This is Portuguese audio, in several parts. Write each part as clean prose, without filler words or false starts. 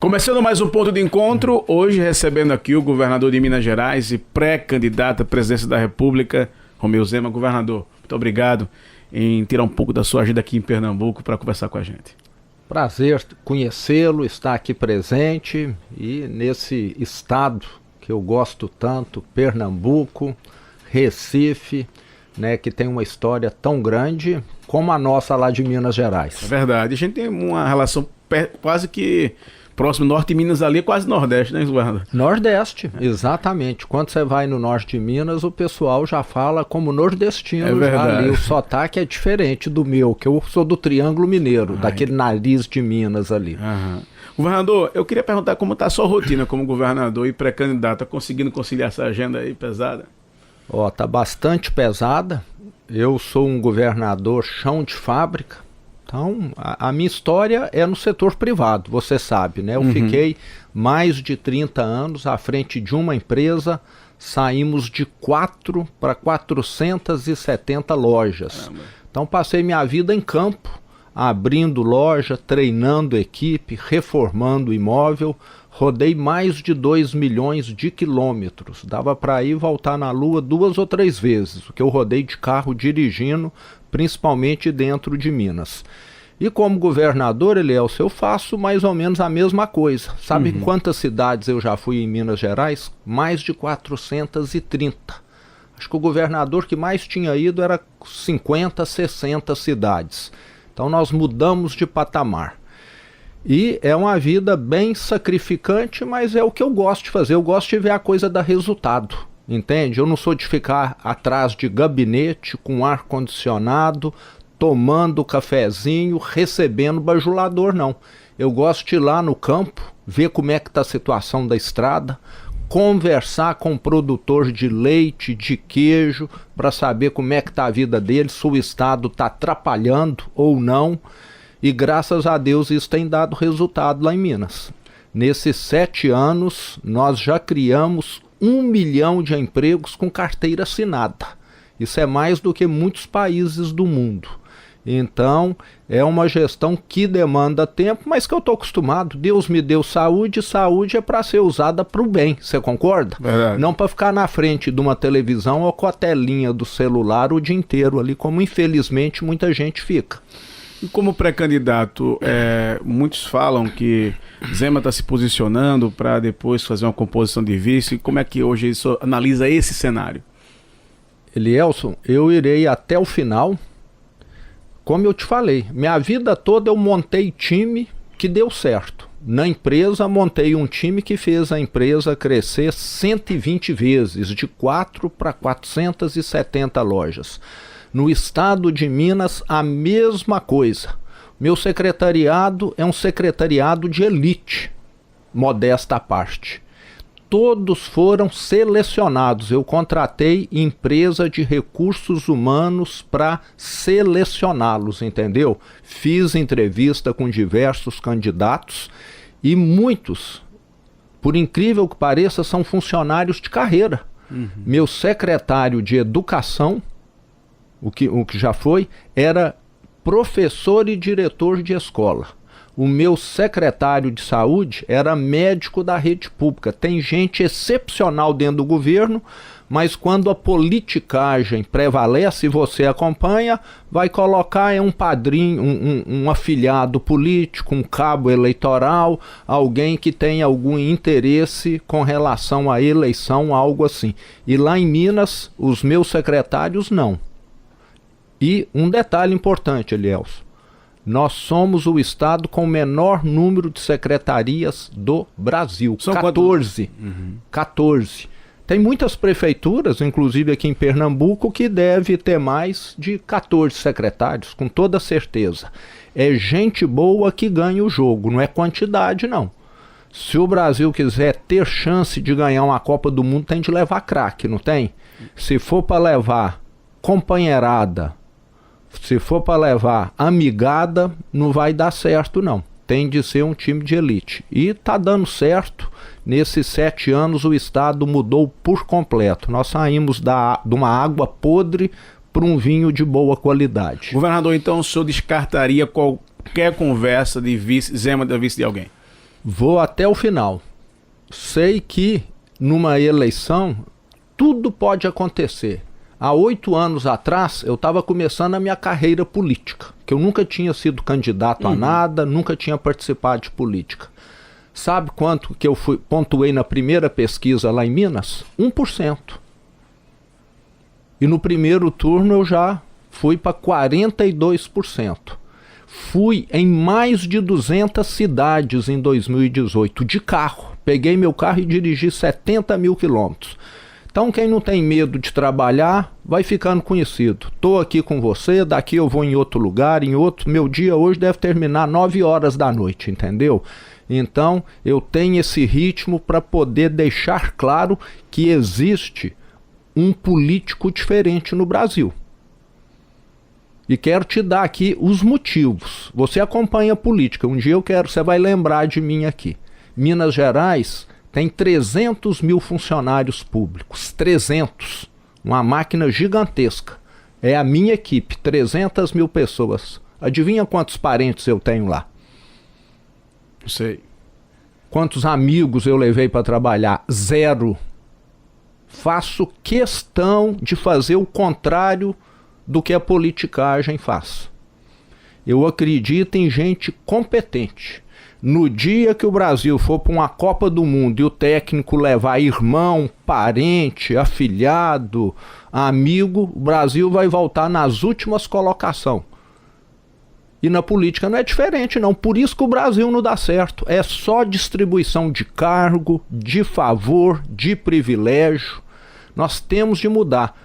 Começando mais um ponto de encontro, hoje recebendo aqui o governador de Minas Gerais e pré-candidato à presidência da República, Romeu Zema. Governador, muito obrigado em tirar um pouco da sua agenda aqui em Pernambuco para conversar com a gente. Prazer conhecê-lo, estar aqui presente e nesse estado que eu gosto tanto, Pernambuco, Recife, né, que tem uma história tão grande como a nossa lá de Minas Gerais. É verdade, a gente tem uma relação quase que próximo, norte de Minas ali, quase nordeste, né, governador? Nordeste, exatamente. Quando você vai no norte de Minas, o pessoal já fala como nordestino. É verdade. Ali. O sotaque é diferente do meu, que eu sou do Triângulo Mineiro, daquele nariz de Minas ali. Aham. Governador, eu queria perguntar como está a sua rotina como governador e pré-candidato. Está conseguindo conciliar essa agenda aí pesada? Tá bastante pesada. Eu sou um governador chão de fábrica. Então, a minha história é no setor privado, você sabe, né? Eu fiquei mais de 30 anos à frente de uma empresa, saímos de 4 para 470 lojas. Caramba. Então, passei minha vida em campo, abrindo loja, treinando equipe, reformando imóvel, rodei mais de 2 milhões de quilômetros. Dava para ir e voltar na Lua 2 ou 3 vezes, o que eu rodei de carro dirigindo, principalmente dentro de Minas. E como governador, eu faço mais ou menos a mesma coisa. Sabe quantas cidades eu já fui em Minas Gerais? Mais de 430. Acho que o governador que mais tinha ido era 50, 60 cidades. Então nós mudamos de patamar. E é uma vida bem sacrificante, mas é o que eu gosto de fazer. Eu gosto de ver a coisa dar resultado, entende? Eu não sou de ficar atrás de gabinete com ar-condicionado, tomando cafezinho, recebendo bajulador, não. Eu gosto de ir lá no campo, ver como é que está a situação da estrada, conversar com o produtor de leite, de queijo, para saber como é que está a vida dele, se o estado está atrapalhando ou não. E graças a Deus isso tem dado resultado lá em Minas. Nesses 7 anos, nós já criamos 1 milhão de empregos com carteira assinada. Isso é mais do que muitos países do mundo. Então, é uma gestão que demanda tempo, mas que eu estou acostumado. Deus me deu saúde, saúde é para ser usada para o bem, você concorda? Verdade. Não para ficar na frente de uma televisão ou com a telinha do celular o dia inteiro ali, como infelizmente muita gente fica. E como pré-candidato, muitos falam que Zema está se posicionando para depois fazer uma composição de vice. Como é que hoje isso analisa esse cenário? Elielson, eu irei até o final. Como eu te falei, minha vida toda eu montei time que deu certo. Na empresa, montei um time que fez a empresa crescer 120 vezes, de 4 para 470 lojas. No estado de Minas, a mesma coisa. Meu secretariado é um secretariado de elite, modesta à parte. Todos foram selecionados. Eu contratei empresa de recursos humanos para selecioná-los, entendeu? Fiz entrevista com diversos candidatos e muitos, por incrível que pareça, são funcionários de carreira. Meu secretário de educação, o que já foi, era professor e diretor de escola. O meu secretário de saúde era médico da rede pública. Tem gente excepcional dentro do governo, mas quando a politicagem prevalece e você acompanha, vai colocar um padrinho, um afiliado político, um cabo eleitoral, alguém que tem algum interesse com relação à eleição, algo assim. E lá em Minas, os meus secretários não. E um detalhe importante, Elielson, nós somos o estado com o menor número de secretarias do Brasil. São 14. 14. Tem muitas prefeituras, inclusive aqui em Pernambuco, que deve ter mais de 14 secretários, com toda certeza. É gente boa que ganha o jogo, não é quantidade, não. Se o Brasil quiser ter chance de ganhar uma Copa do Mundo, tem de levar craque, não tem? Se for para levar companheirada, se for para levar amigada, não vai dar certo não. Tem de ser um time de elite. E tá dando certo. Nesses 7 anos o estado mudou por completo. Nós saímos de uma água podre para um vinho de boa qualidade. Governador, então o senhor descartaria qualquer conversa de vice, Zema da vice de alguém? Vou até o final. Sei que numa eleição tudo pode acontecer. Há 8 anos atrás eu estava começando a minha carreira política, que eu nunca tinha sido candidato a nada, nunca tinha participado de política. Sabe quanto que eu pontuei na primeira pesquisa lá em Minas? 1%. E no primeiro turno eu já fui para 42%. Fui em mais de 200 cidades em 2018, de carro. Peguei meu carro e dirigi 70 mil quilômetros. Então quem não tem medo de trabalhar, vai ficando conhecido. Estou aqui com você, daqui eu vou em outro lugar, em outro. Meu dia hoje deve terminar 9 horas da noite, entendeu? Então eu tenho esse ritmo para poder deixar claro que existe um político diferente no Brasil. E quero te dar aqui os motivos. Você acompanha a política. Um dia você vai lembrar de mim aqui. Minas Gerais tem 300 mil funcionários públicos. 300. Uma máquina gigantesca. É a minha equipe. 300 mil pessoas. Adivinha quantos parentes eu tenho lá? Não sei. Quantos amigos eu levei para trabalhar? 0. Faço questão de fazer o contrário do que a politicagem faz. Eu acredito em gente competente. No dia que o Brasil for para uma Copa do Mundo e o técnico levar irmão, parente, afilhado, amigo, o Brasil vai voltar nas últimas colocações. E na política não é diferente, não. Por isso que o Brasil não dá certo. É só distribuição de cargo, de favor, de privilégio. Nós temos de mudar.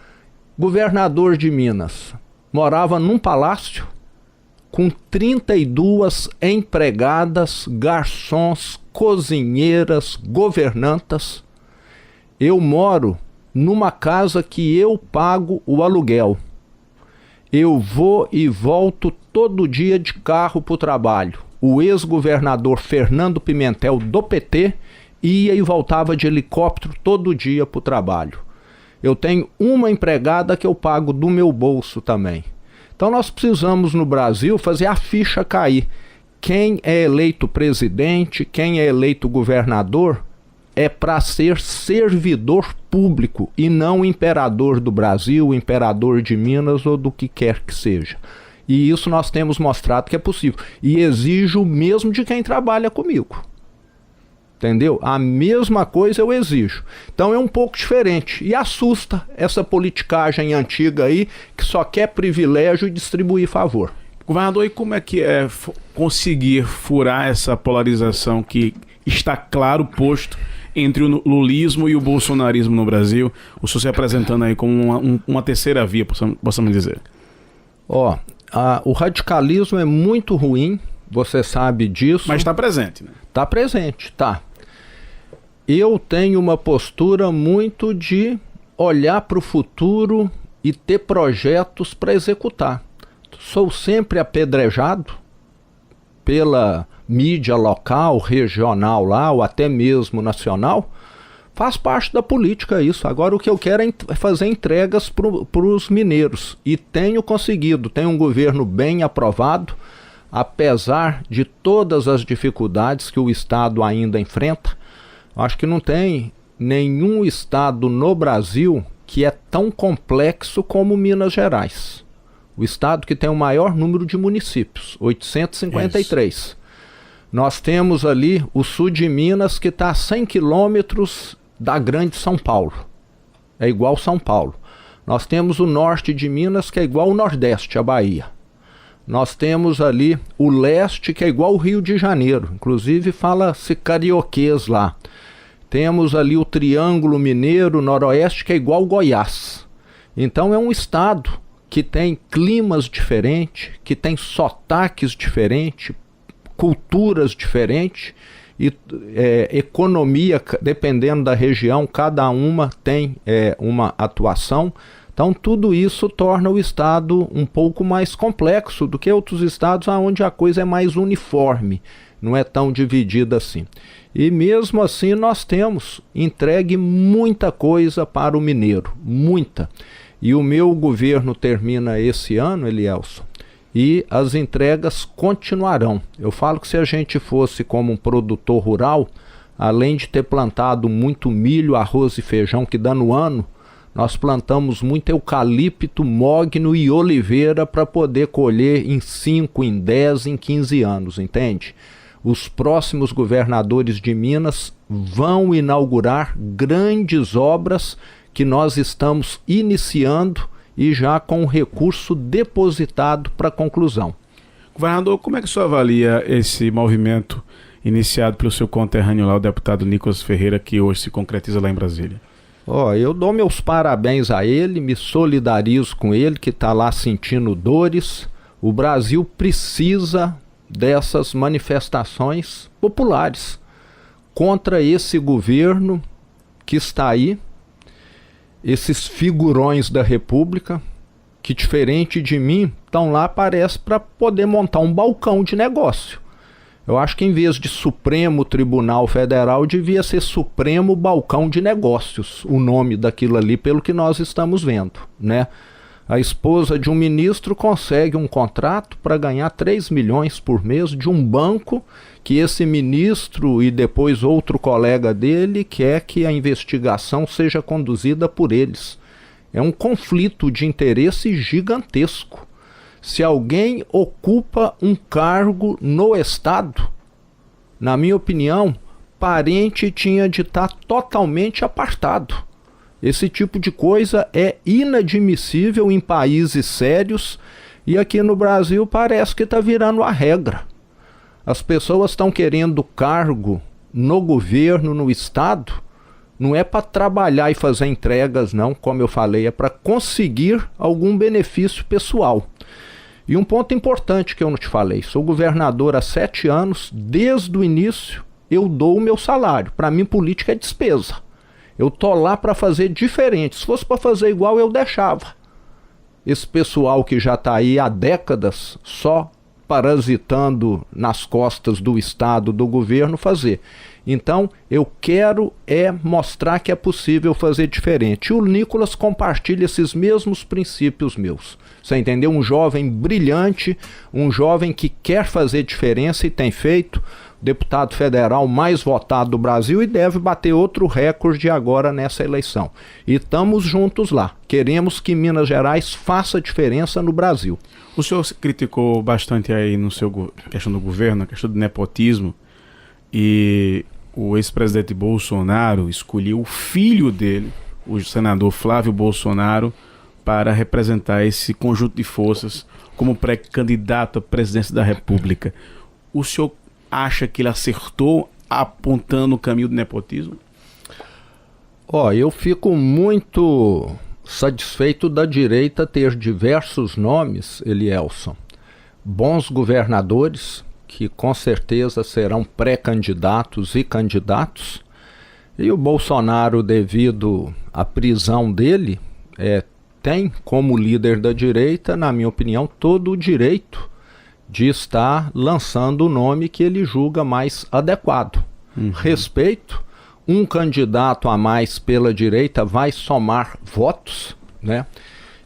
Governador de Minas morava num palácio com 32 empregadas, garçons, cozinheiras, governantas. Eu moro numa casa que eu pago o aluguel. Eu vou e volto todo dia de carro para o trabalho. O ex-governador Fernando Pimentel, do PT, ia e voltava de helicóptero todo dia para o trabalho. Eu tenho uma empregada que eu pago do meu bolso também. Então nós precisamos no Brasil fazer a ficha cair. Quem é eleito presidente, quem é eleito governador, é para ser servidor público e não imperador do Brasil, imperador de Minas ou do que quer que seja. E isso nós temos mostrado que é possível. E exijo o mesmo de quem trabalha comigo. Entendeu? A mesma coisa eu exijo. Então é um pouco diferente. E assusta essa politicagem antiga aí, que só quer privilégio e distribuir favor. Governador, e como é que é conseguir furar essa polarização que está claro posto entre o lulismo e o bolsonarismo no Brasil? O senhor se apresentando aí como uma terceira via, possamos dizer. O radicalismo é muito ruim, você sabe disso. Mas está presente, né? Está presente, tá. Eu tenho uma postura muito de olhar para o futuro e ter projetos para executar. Sou sempre apedrejado pela mídia local, regional lá, ou até mesmo nacional. Faz parte da política isso. Agora o que eu quero é fazer entregas para os mineiros. E tenho conseguido. Tenho um governo bem aprovado, apesar de todas as dificuldades que o Estado ainda enfrenta. Acho que não tem nenhum estado no Brasil que é tão complexo como Minas Gerais. O estado que tem o maior número de municípios, 853. Isso. Nós temos ali o sul de Minas, que está a 100 quilômetros da grande São Paulo. É igual São Paulo. Nós temos o norte de Minas, que é igual o nordeste, a Bahia. Nós temos ali o leste, que é igual o Rio de Janeiro. Inclusive fala-se carioquês lá. Temos ali o Triângulo Mineiro, noroeste, que é igual Goiás. Então é um estado que tem climas diferentes, que tem sotaques diferentes, culturas diferentes, e economia, dependendo da região, cada uma tem uma atuação. Então tudo isso torna o estado um pouco mais complexo do que outros estados onde a coisa é mais uniforme, não é tão dividida assim. E mesmo assim nós temos entregue muita coisa para o mineiro, muita. E o meu governo termina esse ano, Elielson, e as entregas continuarão. Eu falo que se a gente fosse como um produtor rural, além de ter plantado muito milho, arroz e feijão que dá no ano, nós plantamos muito eucalipto, mogno e oliveira para poder colher em 5, em 10, em 15 anos, entende? Os próximos governadores de Minas vão inaugurar grandes obras que nós estamos iniciando e já com o recurso depositado para conclusão. Governador, como é que o senhor avalia esse movimento iniciado pelo seu conterrâneo lá, o deputado Nicolas Ferreira, que hoje se concretiza lá em Brasília? Eu dou meus parabéns a ele, me solidarizo com ele, que está lá sentindo dores. O Brasil precisa dessas manifestações populares contra esse governo que está aí, esses figurões da República, que diferente de mim, estão lá, parece, para poder montar um balcão de negócio. Eu acho que em vez de Supremo Tribunal Federal, devia ser Supremo Balcão de Negócios, o nome daquilo ali, pelo que nós estamos vendo, né? A esposa de um ministro consegue um contrato para ganhar 3 milhões por mês de um banco que esse ministro e depois outro colega dele quer que a investigação seja conduzida por eles. É um conflito de interesse gigantesco. Se alguém ocupa um cargo no Estado, na minha opinião, parente tinha de estar totalmente apartado. Esse tipo de coisa é inadmissível em países sérios e aqui no Brasil parece que está virando a regra. As pessoas estão querendo cargo no governo, no Estado, não é para trabalhar e fazer entregas não, como eu falei, é para conseguir algum benefício pessoal. E um ponto importante que eu não te falei, sou governador há 7 anos, desde o início eu dou o meu salário. Para mim política é despesa. Eu tô lá para fazer diferente. Se fosse para fazer igual eu deixava. Esse pessoal que já está aí há décadas só parasitando nas costas do Estado, do governo, fazer. Então eu quero mostrar que é possível fazer diferente. E o Nicolas compartilha esses mesmos princípios meus. Você entendeu? Um jovem brilhante, um jovem que quer fazer diferença e tem feito. Deputado federal mais votado do Brasil e deve bater outro recorde agora nessa eleição. E estamos juntos lá. Queremos que Minas Gerais faça diferença no Brasil. O senhor criticou bastante aí no seu questão do governo, a questão do nepotismo, e o ex-presidente Bolsonaro escolheu o filho dele, o senador Flávio Bolsonaro, para representar esse conjunto de forças como pré-candidato à presidência da República. O senhor acha que ele acertou apontando o caminho do nepotismo? Eu fico muito satisfeito da direita ter diversos nomes, Elielson. Bons governadores, que com certeza serão pré-candidatos e candidatos. E o Bolsonaro, devido à prisão dele, tem como líder da direita, na minha opinião, todo o direito de estar lançando o nome que ele julga mais adequado. Respeito, um candidato a mais pela direita vai somar votos, né?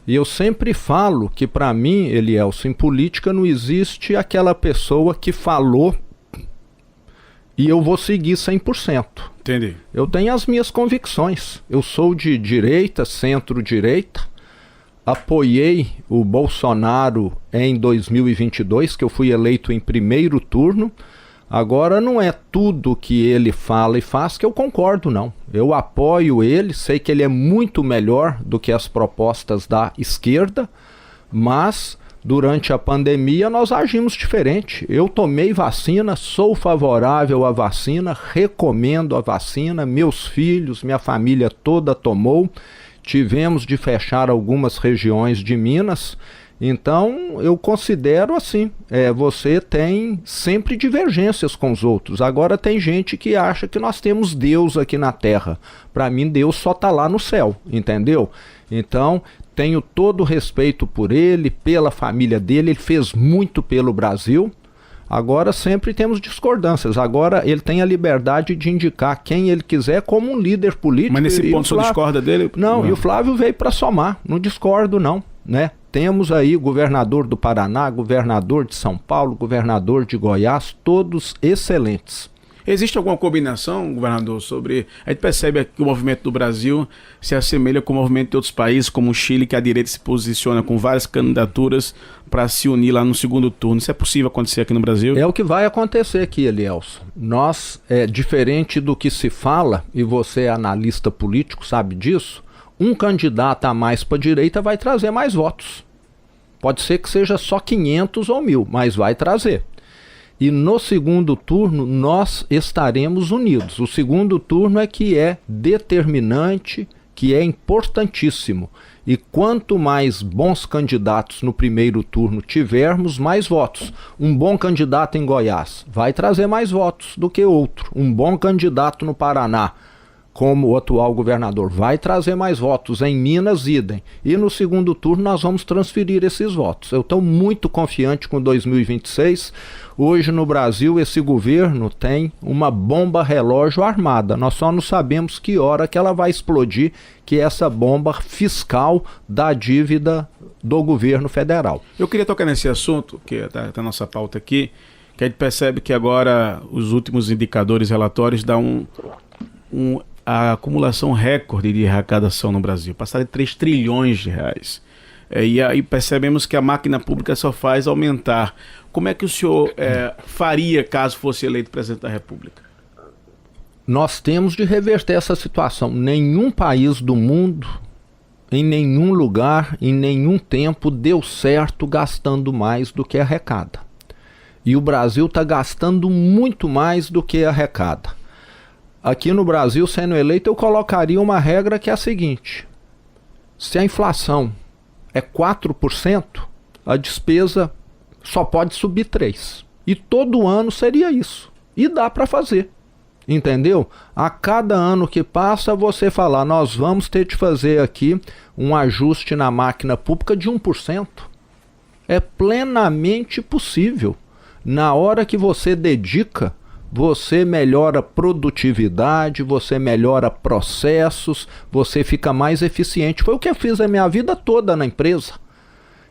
E eu sempre falo que para mim, Elielson, em política não existe aquela pessoa que falou e eu vou seguir 100%. Entendi. Eu tenho as minhas convicções. Eu sou de direita, centro-direita. Apoiei o Bolsonaro em 2022, que eu fui eleito em primeiro turno. Agora não é tudo que ele fala e faz que eu concordo, não. Eu apoio ele, sei que ele é muito melhor do que as propostas da esquerda, mas durante a pandemia nós agimos diferente. Eu tomei vacina, sou favorável à vacina, recomendo a vacina, meus filhos, minha família toda tomou. Tivemos de fechar algumas regiões de Minas, então eu considero assim, você tem sempre divergências com os outros. Agora tem gente que acha que nós temos Deus aqui na terra. Para mim Deus só está lá no céu, entendeu? Então tenho todo o respeito por ele, pela família dele, ele fez muito pelo Brasil. Agora sempre temos discordâncias. Agora ele tem a liberdade de indicar quem ele quiser como um líder político. Mas nesse ponto o senhor discorda dele? Não, e o Flávio veio para somar. Não discordo não, né? temos aí governador do Paraná, governador de São Paulo, governador de Goiás, todos excelentes. Existe alguma combinação, governador, sobre... A gente percebe que o movimento do Brasil se assemelha com o movimento de outros países, como o Chile, que a direita se posiciona com várias candidaturas para se unir lá no segundo turno. Isso é possível acontecer aqui no Brasil? É o que vai acontecer aqui, Elielson. Nós, diferente do que se fala, e você é analista político, sabe disso, um candidato a mais para a direita vai trazer mais votos. Pode ser que seja só 500 ou 1.000, mas vai trazer. E no segundo turno nós estaremos unidos. O segundo turno é que é determinante, que é importantíssimo. E quanto mais bons candidatos no primeiro turno tivermos, mais votos. Um bom candidato em Goiás vai trazer mais votos do que outro. Um bom candidato no Paraná, como o atual governador, vai trazer mais votos. Em Minas, idem. E no segundo turno nós vamos transferir esses votos. Eu estou muito confiante com 2026. Hoje no Brasil esse governo tem uma bomba relógio armada. Nós só não sabemos que hora que ela vai explodir, que é essa bomba fiscal da dívida do governo federal. Eu queria tocar nesse assunto, que está na nossa pauta aqui, que a gente percebe que agora os últimos indicadores relatórios dão a acumulação recorde de arrecadação no Brasil, passar de 3 trilhões de reais. E aí percebemos que a máquina pública só faz aumentar. Como é que o senhor faria caso fosse eleito presidente da República? Nós temos de reverter essa situação. Nenhum país do mundo, em nenhum lugar, em nenhum tempo, deu certo gastando mais do que arrecada. E o Brasil está gastando muito mais do que arrecada. Aqui no Brasil, sendo eleito, eu colocaria uma regra que é a seguinte: se a inflação é 4%, a despesa só pode subir 3%. E todo ano seria isso. E dá para fazer. Entendeu? A cada ano que passa, você falar, nós vamos ter de fazer aqui um ajuste na máquina pública de 1%. É plenamente possível. Na hora que você dedica, você melhora produtividade, você melhora processos, você fica mais eficiente. Foi o que eu fiz a minha vida toda na empresa.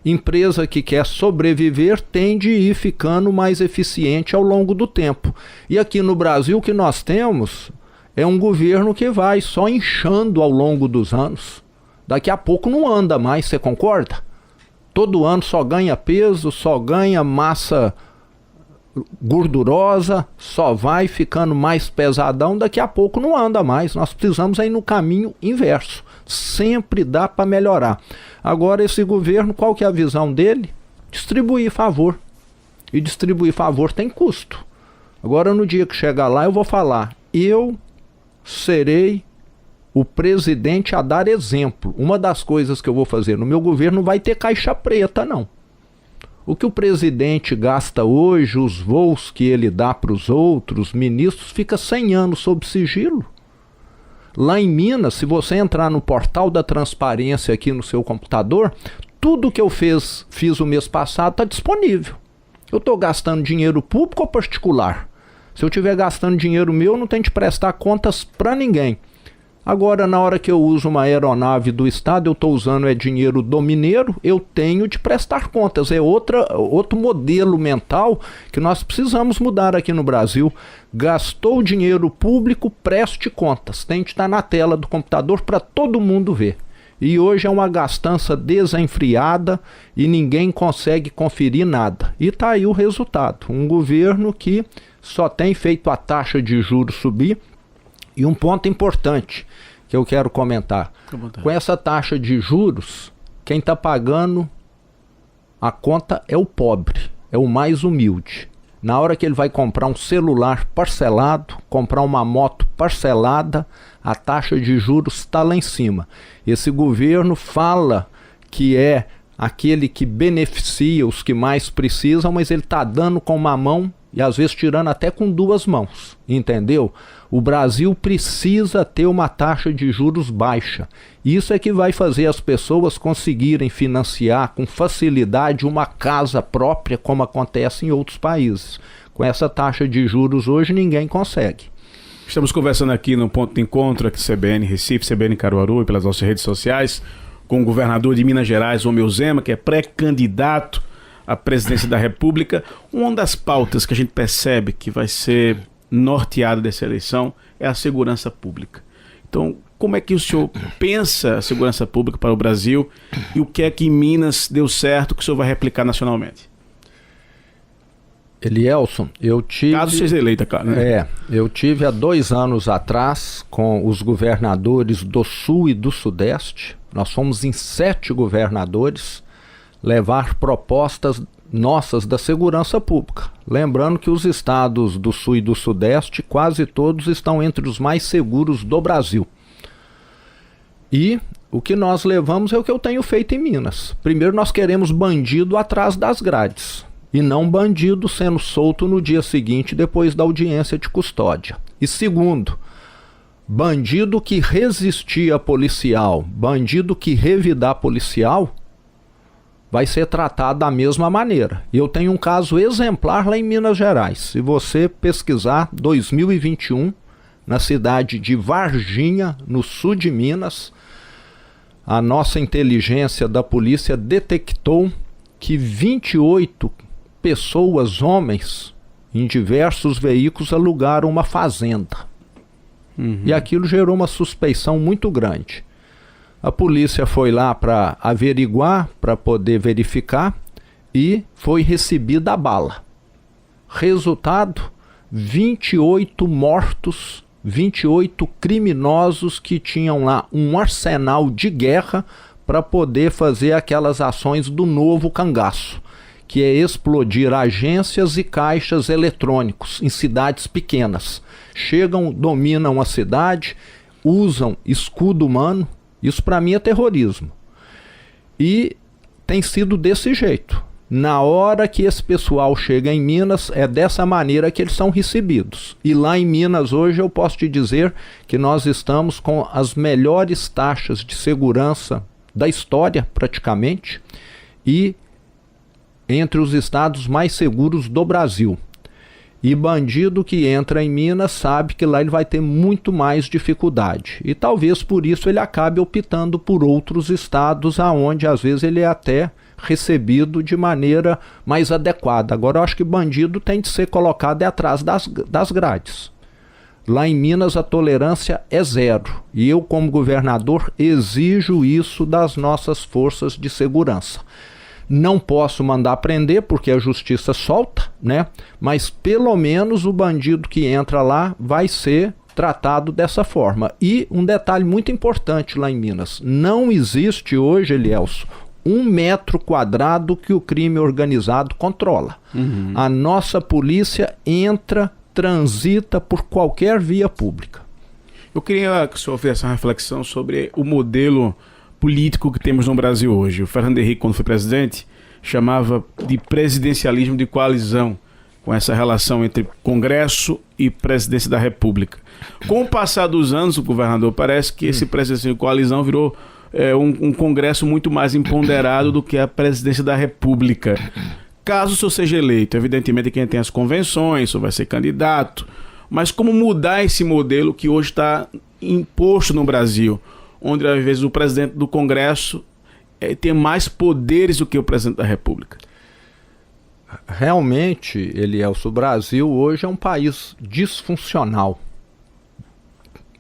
Empresa que quer sobreviver tende a ir ficando mais eficiente ao longo do tempo. E aqui no Brasil o que nós temos é um governo que vai só inchando ao longo dos anos. Daqui a pouco não anda mais, você concorda? Todo ano só ganha peso, só ganha massa gordurosa, só vai ficando mais pesadão, daqui a pouco não anda mais. Nós precisamos ir no caminho inverso. Sempre dá para melhorar. Agora esse governo, qual que é a visão dele? Distribuir favor. E distribuir favor tem custo. Agora no dia que chegar lá eu vou falar, eu serei o presidente a dar exemplo. Uma das coisas que eu vou fazer no meu governo não vai ter caixa preta, não. O que o presidente gasta hoje, os voos que ele dá para os outros ministros, fica 100 anos sob sigilo. Lá em Minas, se você entrar no portal da transparência aqui no seu computador, tudo que eu fiz o mês passado está disponível. Eu estou gastando dinheiro público ou particular? Se eu estiver gastando dinheiro meu, não tenho de prestar contas para ninguém. Agora, na hora que eu uso uma aeronave do Estado, eu estou usando dinheiro do mineiro, eu tenho de prestar contas. É outro modelo mental que nós precisamos mudar aqui no Brasil. Gastou dinheiro público, preste contas. Tem de estar na tela do computador para todo mundo ver. E hoje é uma gastança desenfreada e ninguém consegue conferir nada. E está aí o resultado. Um governo que só tem feito a taxa de juros subir. E um ponto importante que eu quero comentar. Com essa taxa de juros, quem está pagando a conta é o pobre, é o mais humilde. Na hora que ele vai comprar um celular parcelado, comprar uma moto parcelada, a taxa de juros está lá em cima. Esse governo fala que é aquele que beneficia os que mais precisam, mas ele está dando com uma mão e às vezes tirando até com 2 mãos, entendeu? O Brasil precisa ter uma taxa de juros baixa. Isso é que vai fazer as pessoas conseguirem financiar com facilidade uma casa própria, como acontece em outros países. Com essa taxa de juros hoje ninguém consegue. Estamos conversando aqui no Ponto de Encontro, aqui CBN Recife, CBN Caruaru e pelas nossas redes sociais, com o governador de Minas Gerais, Romeu Zema, que é pré-candidato à presidência da República. Uma das pautas que a gente percebe que vai ser norteada dessa eleição é a segurança pública. Então, como é que o senhor pensa a segurança pública para o Brasil e o que é que em Minas deu certo que o senhor vai replicar nacionalmente? Elielson, eu tive... Caso seja eleita, cara. Né? Eu tive há 2 anos atrás com os governadores do Sul e do Sudeste. Nós fomos em 7 governadores levar propostas nossas da segurança pública. Lembrando que os estados do Sul e do Sudeste, quase todos estão entre os mais seguros do Brasil. E o que nós levamos é o que eu tenho feito em Minas. Primeiro, nós queremos bandido atrás das grades. E não bandido sendo solto no dia seguinte, depois da audiência de custódia. E segundo, bandido que resistir a policial, bandido que revidar policial, vai ser tratado da mesma maneira. E eu tenho um caso exemplar lá em Minas Gerais. Se você pesquisar 2021, na cidade de Varginha, no sul de Minas, a nossa inteligência da polícia detectou que 28 pessoas, homens, em diversos veículos alugaram uma fazenda. E aquilo gerou uma suspeição muito grande. A polícia foi lá para averiguar, para poder verificar, e foi recebida a bala. Resultado, 28 mortos, 28 criminosos que tinham lá um arsenal de guerra para poder fazer aquelas ações do novo cangaço, que é explodir agências e caixas eletrônicos em cidades pequenas. Chegam, dominam a cidade, usam escudo humano. Isso para mim é terrorismo. E tem sido desse jeito. Na hora que esse pessoal chega em Minas, é dessa maneira que eles são recebidos. E lá em Minas hoje eu posso te dizer que nós estamos com as melhores taxas de segurança da história, praticamente, e entre os estados mais seguros do Brasil. E bandido que entra em Minas sabe que lá ele vai ter muito mais dificuldade. E talvez por isso ele acabe optando por outros estados aonde às vezes ele é até recebido de maneira mais adequada. Agora eu acho que bandido tem de ser colocado atrás das grades. Lá em Minas a tolerância é 0. E eu, como governador, exijo isso das nossas forças de segurança. Não posso mandar prender porque a justiça solta, né? Mas pelo menos o bandido que entra lá vai ser tratado dessa forma. E um detalhe muito importante lá em Minas: não existe hoje, Elielson, 1 metro quadrado que o crime organizado controla. A nossa polícia entra, transita por qualquer via pública. Eu queria que o senhor fizesse uma reflexão sobre o modelo político que temos no Brasil hoje. O Fernando Henrique, quando foi presidente, chamava de presidencialismo de coalizão, com essa relação entre Congresso e Presidência da República. Com o passar dos anos, o governador, parece que esse presidencialismo de coalizão virou um Congresso muito mais empoderado do que a Presidência da República. Caso o senhor seja eleito, evidentemente quem tem as convenções, o senhor vai ser candidato, mas como mudar esse modelo que hoje está imposto no Brasil, onde às vezes o presidente do Congresso tem mais poderes do que o presidente da República? Realmente, Elielson, o Brasil hoje é um país disfuncional.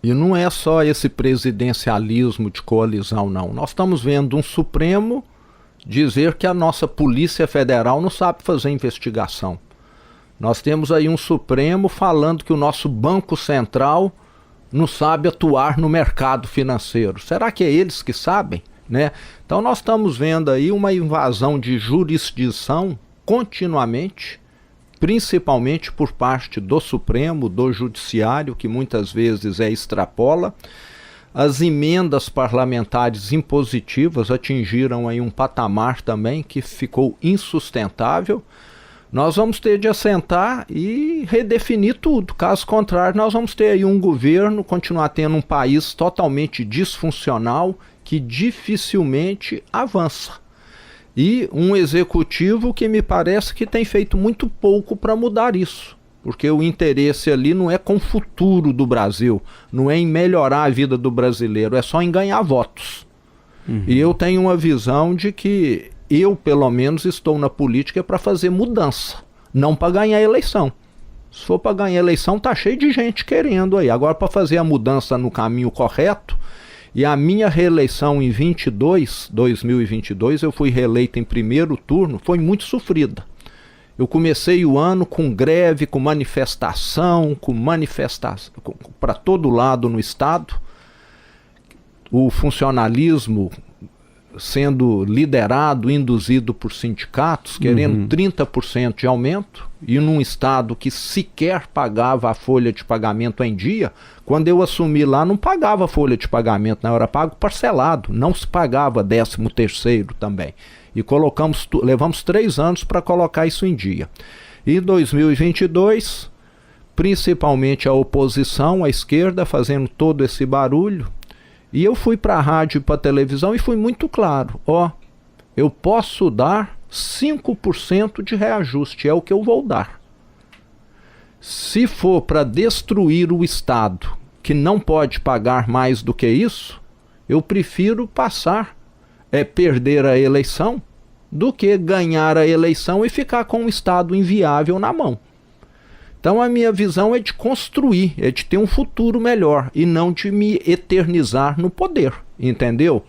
E não é só esse presidencialismo de coalizão, não. Nós estamos vendo um Supremo dizer que a nossa Polícia Federal não sabe fazer investigação. Nós temos aí um Supremo falando que o nosso Banco Central não sabe atuar no mercado financeiro. Será que é eles que sabem, né? Então nós estamos vendo aí uma invasão de jurisdição continuamente, principalmente por parte do Supremo, do Judiciário, que muitas vezes extrapola. As emendas parlamentares impositivas atingiram aí um patamar também que ficou insustentável. Nós vamos ter de assentar e redefinir tudo. Caso contrário, nós vamos ter aí um governo, continuar tendo um país totalmente disfuncional que dificilmente avança. E um executivo que me parece que tem feito muito pouco para mudar isso. Porque o interesse ali não é com o futuro do Brasil, não é em melhorar a vida do brasileiro, é só em ganhar votos. E eu tenho uma visão de que eu, pelo menos, estou na política para fazer mudança, não para ganhar a eleição. Se for para ganhar a eleição, tá cheio de gente querendo aí. Agora, para fazer a mudança no caminho correto, e a minha reeleição em 2022, eu fui reeleito em primeiro turno, foi muito sofrida. Eu comecei o ano com greve, com manifestação para todo lado no estado. O funcionalismo sendo liderado, induzido por sindicatos, querendo 30% de aumento, e num estado que sequer pagava a folha de pagamento em dia. Quando eu assumi lá, não pagava a folha de pagamento, não, era pago parcelado, não se pagava 13º também. E levamos 3 anos para colocar isso em dia. Em 2022, principalmente a oposição, a esquerda, fazendo todo esse barulho, e eu fui para a rádio e para a televisão e fui muito claro, eu posso dar 5% de reajuste, é o que eu vou dar. Se for para destruir o Estado, que não pode pagar mais do que isso, eu prefiro perder a eleição, do que ganhar a eleição e ficar com um Estado inviável na mão. Então a minha visão é de construir, é de ter um futuro melhor e não de me eternizar no poder, entendeu?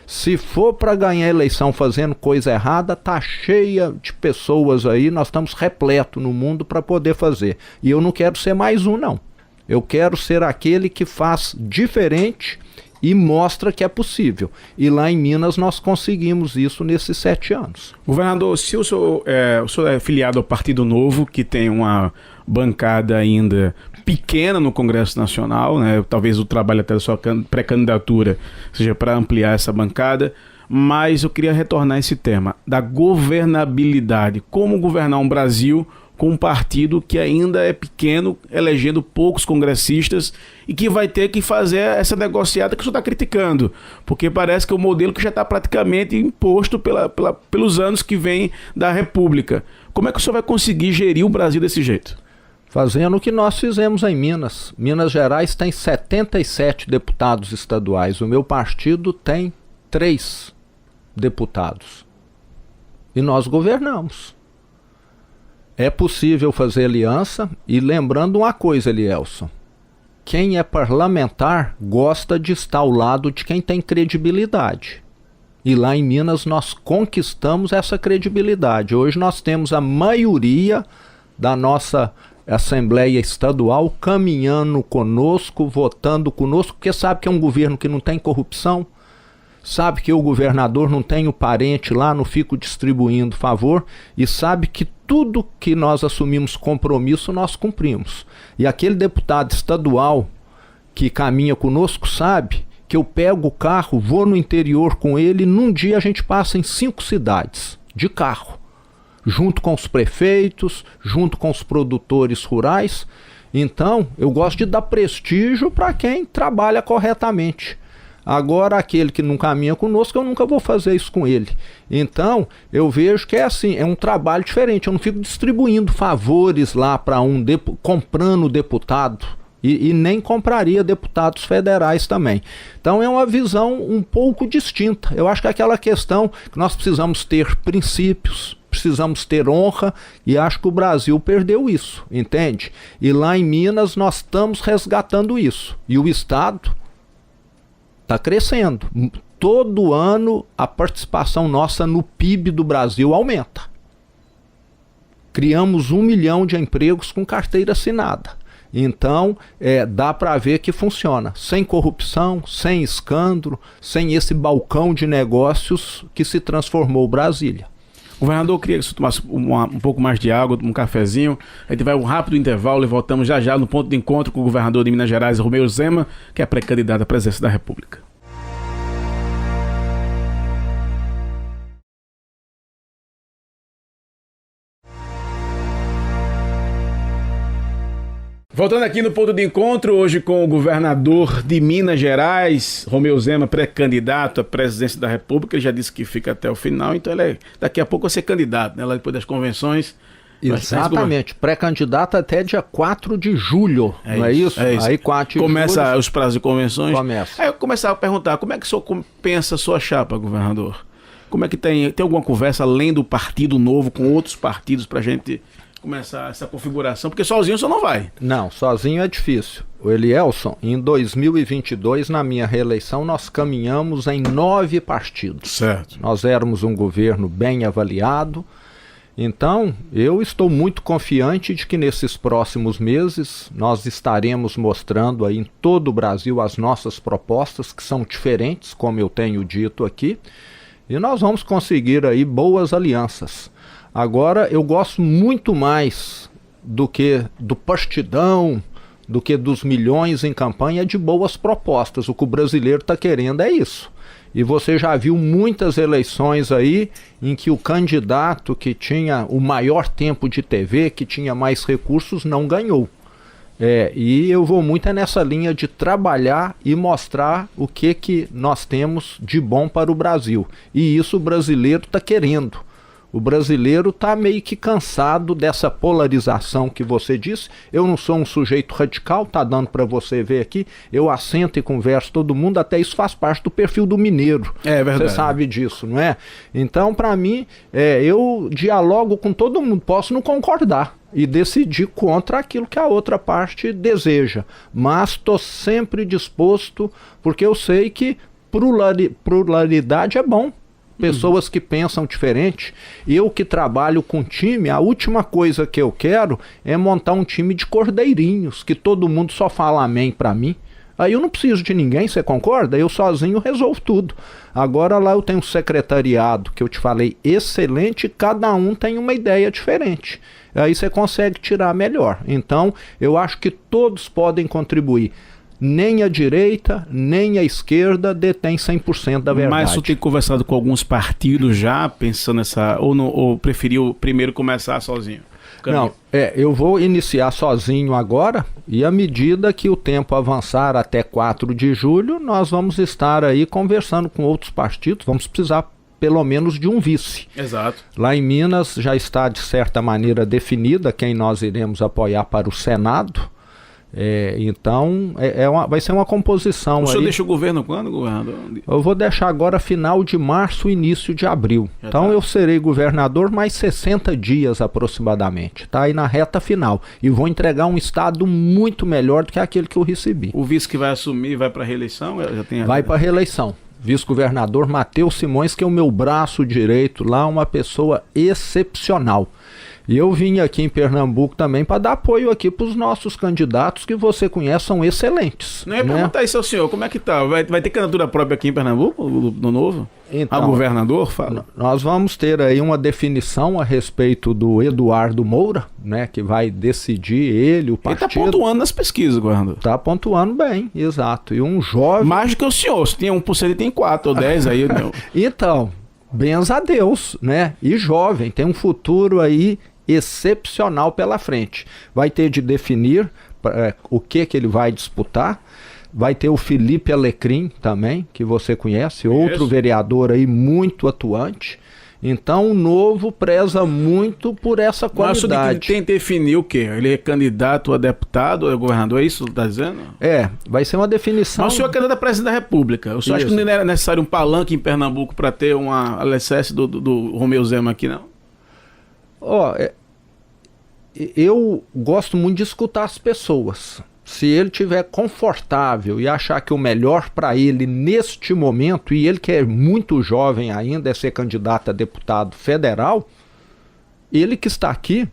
Se for para ganhar a eleição fazendo coisa errada, tá cheia de pessoas aí, nós estamos repletos no mundo para poder fazer. E eu não quero ser mais um, não. Eu quero ser aquele que faz diferente e mostra que é possível. E lá em Minas nós conseguimos isso nesses 7 anos. Governador, se o senhor é filiado ao Partido Novo, que tem uma bancada ainda pequena no Congresso Nacional, né? Talvez o trabalho até da sua pré-candidatura seja para ampliar essa bancada, mas eu queria retornar esse tema da governabilidade. Como governar um Brasil com um partido que ainda é pequeno, elegendo poucos congressistas e que vai ter que fazer essa negociata que o senhor está criticando, porque parece que é um modelo que já está praticamente imposto pelos anos que vem da República. Como é que o senhor vai conseguir gerir o Brasil desse jeito? Fazendo o que nós fizemos em Minas. Minas Gerais tem 77 deputados estaduais. O meu partido tem 3 deputados. E nós governamos. É possível fazer aliança, e lembrando uma coisa, Elielson, quem é parlamentar gosta de estar ao lado de quem tem credibilidade. E lá em Minas nós conquistamos essa credibilidade. Hoje nós temos a maioria da nossa Assembleia Estadual caminhando conosco, votando conosco, porque sabe que é um governo que não tem corrupção, sabe que o governador não tem o parente lá, não fica distribuindo favor, e sabe que tudo que nós assumimos compromisso nós cumprimos. E aquele deputado estadual que caminha conosco sabe que eu pego o carro, vou no interior com ele, e num dia a gente passa em 5 cidades de carro, junto com os prefeitos, junto com os produtores rurais. Então eu gosto de dar prestígio para quem trabalha corretamente. Agora, aquele que não caminha conosco, eu nunca vou fazer isso com ele. Então, eu vejo que é assim, é um trabalho diferente. Eu não fico distribuindo favores lá para comprando deputado. E nem compraria deputados federais também. Então, é uma visão um pouco distinta. Eu acho que é aquela questão que nós precisamos ter princípios, precisamos ter honra, e acho que o Brasil perdeu isso, entende? E lá em Minas nós estamos resgatando isso. E o Estado está crescendo. Todo ano a participação nossa no PIB do Brasil aumenta. Criamos 1 milhão de empregos com carteira assinada. Então, dá para ver que funciona. Sem corrupção, sem escândalo, sem esse balcão de negócios que se transformou Brasília. Governador, eu queria que você tomasse um pouco mais de água, um cafezinho. A gente vai um rápido intervalo e voltamos já no ponto de encontro com o governador de Minas Gerais, Romeu Zema, que é pré-candidato à presidência da República. Voltando aqui no ponto de encontro, hoje com o governador de Minas Gerais, Romeu Zema, pré-candidato à presidência da República. Ele já disse que fica até o final, então daqui a pouco vai ser candidato, né? Lá depois das convenções, Exatamente, pré-candidato até dia 4 de julho, não é isso? Aí 4 de começa julho, os prazos de convenções. Começa. Aí eu começava a perguntar, como é que o senhor pensa a sua chapa, governador? Como é que tem alguma conversa além do Partido Novo com outros partidos pra gente começar essa configuração? Porque sozinho o senhor não vai. Não, sozinho é difícil. O Elielson, em 2022, na minha reeleição, nós caminhamos em 9 partidos. Certo. Nós éramos um governo bem avaliado. Então, eu estou muito confiante de que nesses próximos meses nós estaremos mostrando aí em todo o Brasil as nossas propostas, que são diferentes, como eu tenho dito aqui, e nós vamos conseguir aí boas alianças. Agora, eu gosto muito mais do que do partidão, do que dos milhões em campanha, de boas propostas. O que o brasileiro está querendo é isso. E você já viu muitas eleições aí em que o candidato que tinha o maior tempo de TV, que tinha mais recursos, não ganhou. E eu vou muito nessa linha de trabalhar e mostrar o que nós temos de bom para o Brasil. E isso o brasileiro está querendo. O brasileiro está meio que cansado dessa polarização que você disse. Eu não sou um sujeito radical, tá dando para você ver aqui. Eu assento e converso todo mundo, até isso faz parte do perfil do mineiro. É verdade. Você sabe disso, não é? Então, para mim, eu dialogo com todo mundo. Posso não concordar e decidir contra aquilo que a outra parte deseja. Mas estou sempre disposto, porque eu sei que pluralidade é bom. Pessoas que pensam diferente. Eu que trabalho com time, a última coisa que eu quero é montar um time de cordeirinhos, que todo mundo só fala amém pra mim. Aí eu não preciso de ninguém, você concorda? Eu sozinho resolvo tudo. Agora lá eu tenho um secretariado, que eu te falei, excelente, cada um tem uma ideia diferente. Aí você consegue tirar melhor. Então, eu acho que todos podem contribuir. Nem a direita, nem a esquerda detém 100% da verdade. Mas você tem conversado com alguns partidos já, pensando nessa... Ou preferiu primeiro começar sozinho? Não, eu vou iniciar sozinho agora, e à medida que o tempo avançar até 4 de julho, nós vamos estar aí conversando com outros partidos, vamos precisar pelo menos de um vice. Exato. Lá em Minas já está de certa maneira definida quem nós iremos apoiar para o Senado. Então vai ser uma composição. O senhor aí. deixa o governo quando, governador? Eu vou deixar agora final de março, início de abril. Então eu serei governador mais 60 dias aproximadamente. Tá aí na reta final. E vou entregar um estado muito melhor do que aquele que eu recebi. O vice que vai assumir vai para a reeleição? Vai para a reeleição. Vice-governador Matheus Simões, que é o meu braço direito lá, uma pessoa excepcional. E eu vim aqui em Pernambuco também para dar apoio aqui para os nossos candidatos que você conhece, são excelentes. Não ia perguntar isso ao senhor, como é que tá? Vai ter candidatura própria aqui em Pernambuco, no novo? Então, a governador, fala. Nós vamos ter aí uma definição a respeito do Eduardo Moura, né, que vai decidir ele, o partido. Ele está pontuando nas pesquisas, governador. Está pontuando bem, exato. E um jovem... Mais do que o senhor, se tem 1%, ele tem 4 ou 10 aí. Então, benza a Deus, né? E jovem, tem um futuro aí excepcional pela frente. Vai ter de definir o que ele vai disputar. Vai ter o Felipe Alecrim também, que você conhece, outro vereador aí muito atuante. Então o Novo preza muito por essa qualidade. Mas tem que definir o quê? Ele é candidato a deputado, a governador, é isso que está dizendo? Vai ser uma definição. Mas o senhor é candidato a presidente da República. O senhor acha que não é necessário um palanque em Pernambuco para ter uma alicerce do Romeu Zema aqui, não? Eu gosto muito de escutar as pessoas. Se ele estiver confortável e achar que o melhor para ele neste momento, e ele que é muito jovem ainda, é ser candidato a deputado federal, ele que está aqui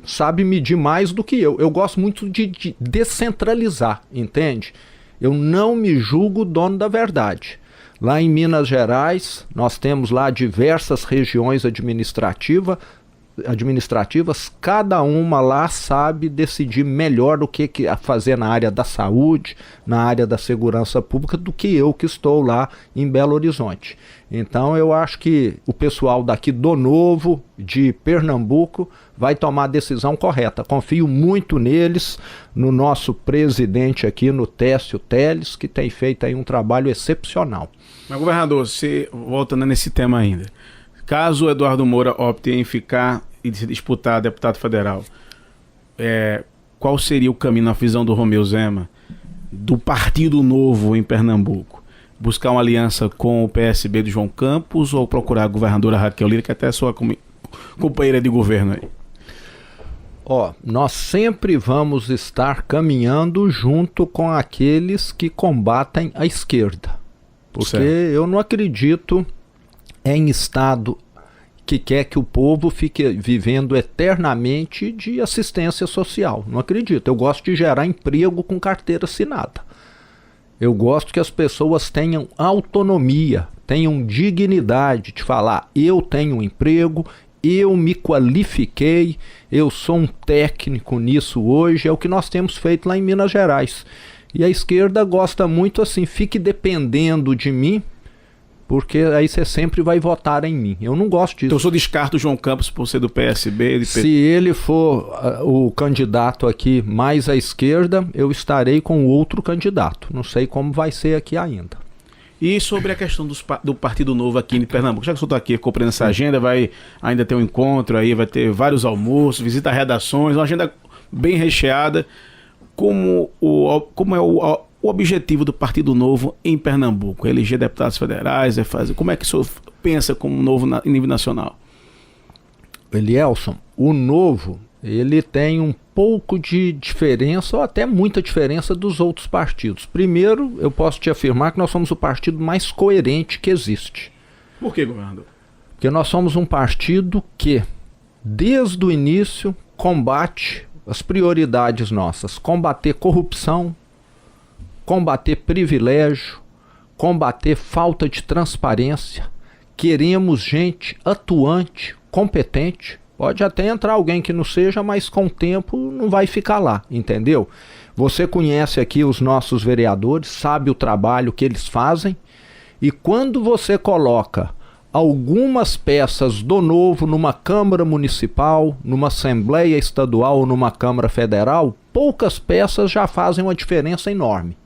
sabe medir mais do que eu. Eu gosto muito de descentralizar, entende? Eu não me julgo dono da verdade. Lá em Minas Gerais, nós temos lá diversas regiões administrativas, cada uma lá sabe decidir melhor o que fazer na área da saúde, na área da segurança pública, do que eu que estou lá em Belo Horizonte. Então eu acho que o pessoal daqui do Novo, de Pernambuco, vai tomar a decisão correta. Confio muito neles, no nosso presidente aqui, no Técio Teles, que tem feito aí um trabalho excepcional. Mas, governador, você voltando nesse tema ainda, caso o Eduardo Moura opte em ficar e de se disputar deputado federal, qual seria o caminho, na visão do Romeu Zema, do Partido Novo em Pernambuco? Buscar uma aliança com o PSB do João Campos ou procurar a governadora Raquel Lira, que até é sua companheira de governo aí? Nós sempre vamos estar caminhando junto com aqueles que combatem a esquerda. Porque eu não acredito em Estado que quer que o povo fique vivendo eternamente de assistência social. Não acredito. Eu gosto de gerar emprego com carteira assinada. Eu gosto que as pessoas tenham autonomia, tenham dignidade de falar: eu tenho um emprego, eu me qualifiquei, eu sou um técnico nisso hoje. É o que nós temos feito lá em Minas Gerais. E a esquerda gosta muito assim: fique dependendo de mim, porque aí você sempre vai votar em mim. Eu não gosto disso. Então eu só descarto o João Campos por ser do PSB. Se ele for o candidato aqui mais à esquerda, eu estarei com outro candidato. Não sei como vai ser aqui ainda. E sobre a questão do Partido Novo aqui em Pernambuco, já que o senhor está aqui acompanhando essa agenda, vai ainda ter um encontro aí, vai ter vários almoços, visita a redações, uma agenda bem recheada. Como é o objetivo do Partido Novo em Pernambuco? Eleger deputados federais, como é que o senhor pensa como novo em nível nacional? Elielson, o Novo, ele tem um pouco de diferença, ou até muita diferença, dos outros partidos. Primeiro, eu posso te afirmar que nós somos o partido mais coerente que existe. Por que, governador? Porque nós somos um partido que, desde o início, combate as prioridades nossas: combater corrupção, combater privilégio, combater falta de transparência. Queremos gente atuante, competente. Pode até entrar alguém que não seja, mas com o tempo não vai ficar lá, entendeu? Você conhece aqui os nossos vereadores, sabe o trabalho que eles fazem, e quando você coloca algumas peças do Novo numa Câmara Municipal, numa Assembleia Estadual ou numa Câmara Federal, poucas peças já fazem uma diferença enorme.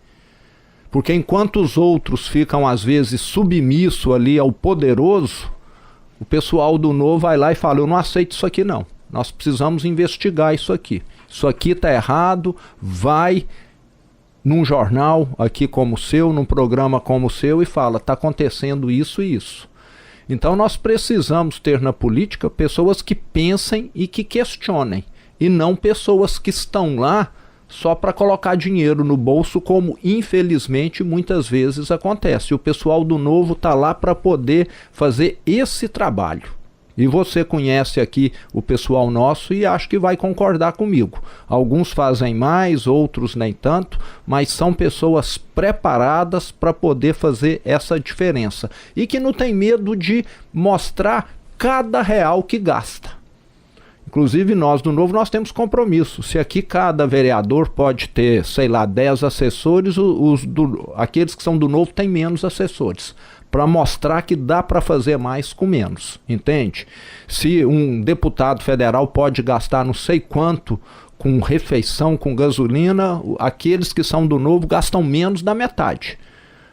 Porque enquanto os outros ficam às vezes submisso ali ao poderoso, o pessoal do Novo vai lá e fala: eu não aceito isso aqui não, nós precisamos investigar isso aqui está errado. Vai num jornal aqui como o seu, num programa como o seu, e fala: está acontecendo isso e isso. Então nós precisamos ter na política pessoas que pensem e que questionem, e não pessoas que estão lá só para colocar dinheiro no bolso, como infelizmente muitas vezes acontece. O pessoal do Novo está lá para poder fazer esse trabalho. E você conhece aqui o pessoal nosso e acho que vai concordar comigo. Alguns fazem mais, outros nem tanto, mas são pessoas preparadas para poder fazer essa diferença. E que não tem medo de mostrar cada real que gasta. Inclusive nós do Novo, nós temos compromisso. Se aqui cada vereador pode ter, 10 assessores, aqueles que são do Novo têm menos assessores, para mostrar que dá para fazer mais com menos, entende? Se um deputado federal pode gastar não sei quanto com refeição, com gasolina, aqueles que são do Novo gastam menos da metade.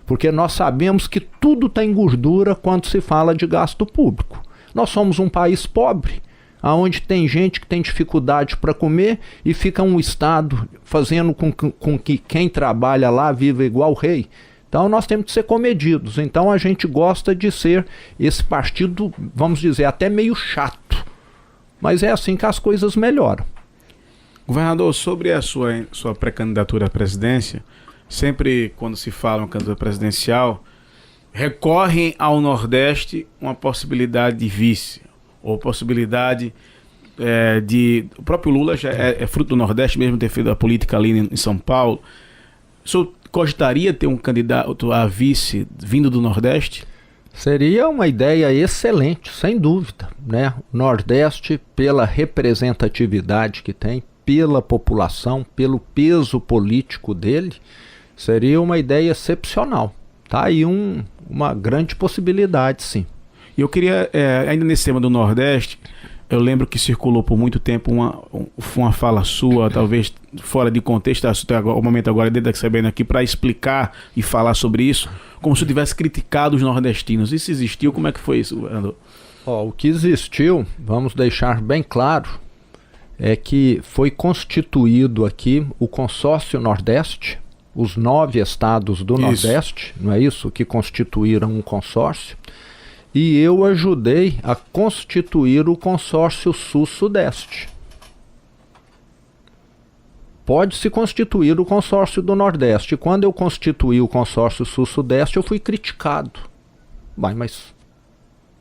Porque nós sabemos que tudo tem gordura quando se fala de gasto público. Nós somos um país pobre, onde tem gente que tem dificuldade para comer e fica um Estado fazendo com que quem trabalha lá viva igual rei. Então nós temos que ser comedidos. Então a gente gosta de ser esse partido, vamos dizer, até meio chato. Mas é assim que as coisas melhoram. Governador, sobre a sua pré-candidatura à presidência, sempre quando se fala em candidatura presidencial, recorrem ao Nordeste uma possibilidade de vice, ou possibilidade o próprio Lula já é fruto do Nordeste, mesmo ter feito a política ali em São Paulo. O senhor cogitaria ter um candidato a vice vindo do Nordeste? Seria uma ideia excelente, sem dúvida, né? O Nordeste, pela representatividade que tem, pela população, pelo peso político dele, seria uma ideia excepcional. Tá aí uma grande possibilidade, sim. E eu queria, ainda nesse tema do Nordeste, eu lembro que circulou por muito tempo uma fala sua, talvez fora de contexto, o momento agora dentro da CBN aqui, para explicar e falar sobre isso, como se eu tivesse criticado os nordestinos. Isso existiu? Como é que foi isso, governador? O que existiu, vamos deixar bem claro, é que foi constituído aqui o Consórcio Nordeste, os 9 estados do Nordeste, não é isso? Que constituíram um consórcio. E eu ajudei a constituir o Consórcio Sul-Sudeste. Pode-se constituir o Consórcio do Nordeste. Quando eu constituí o Consórcio Sul-Sudeste, eu fui criticado. Mas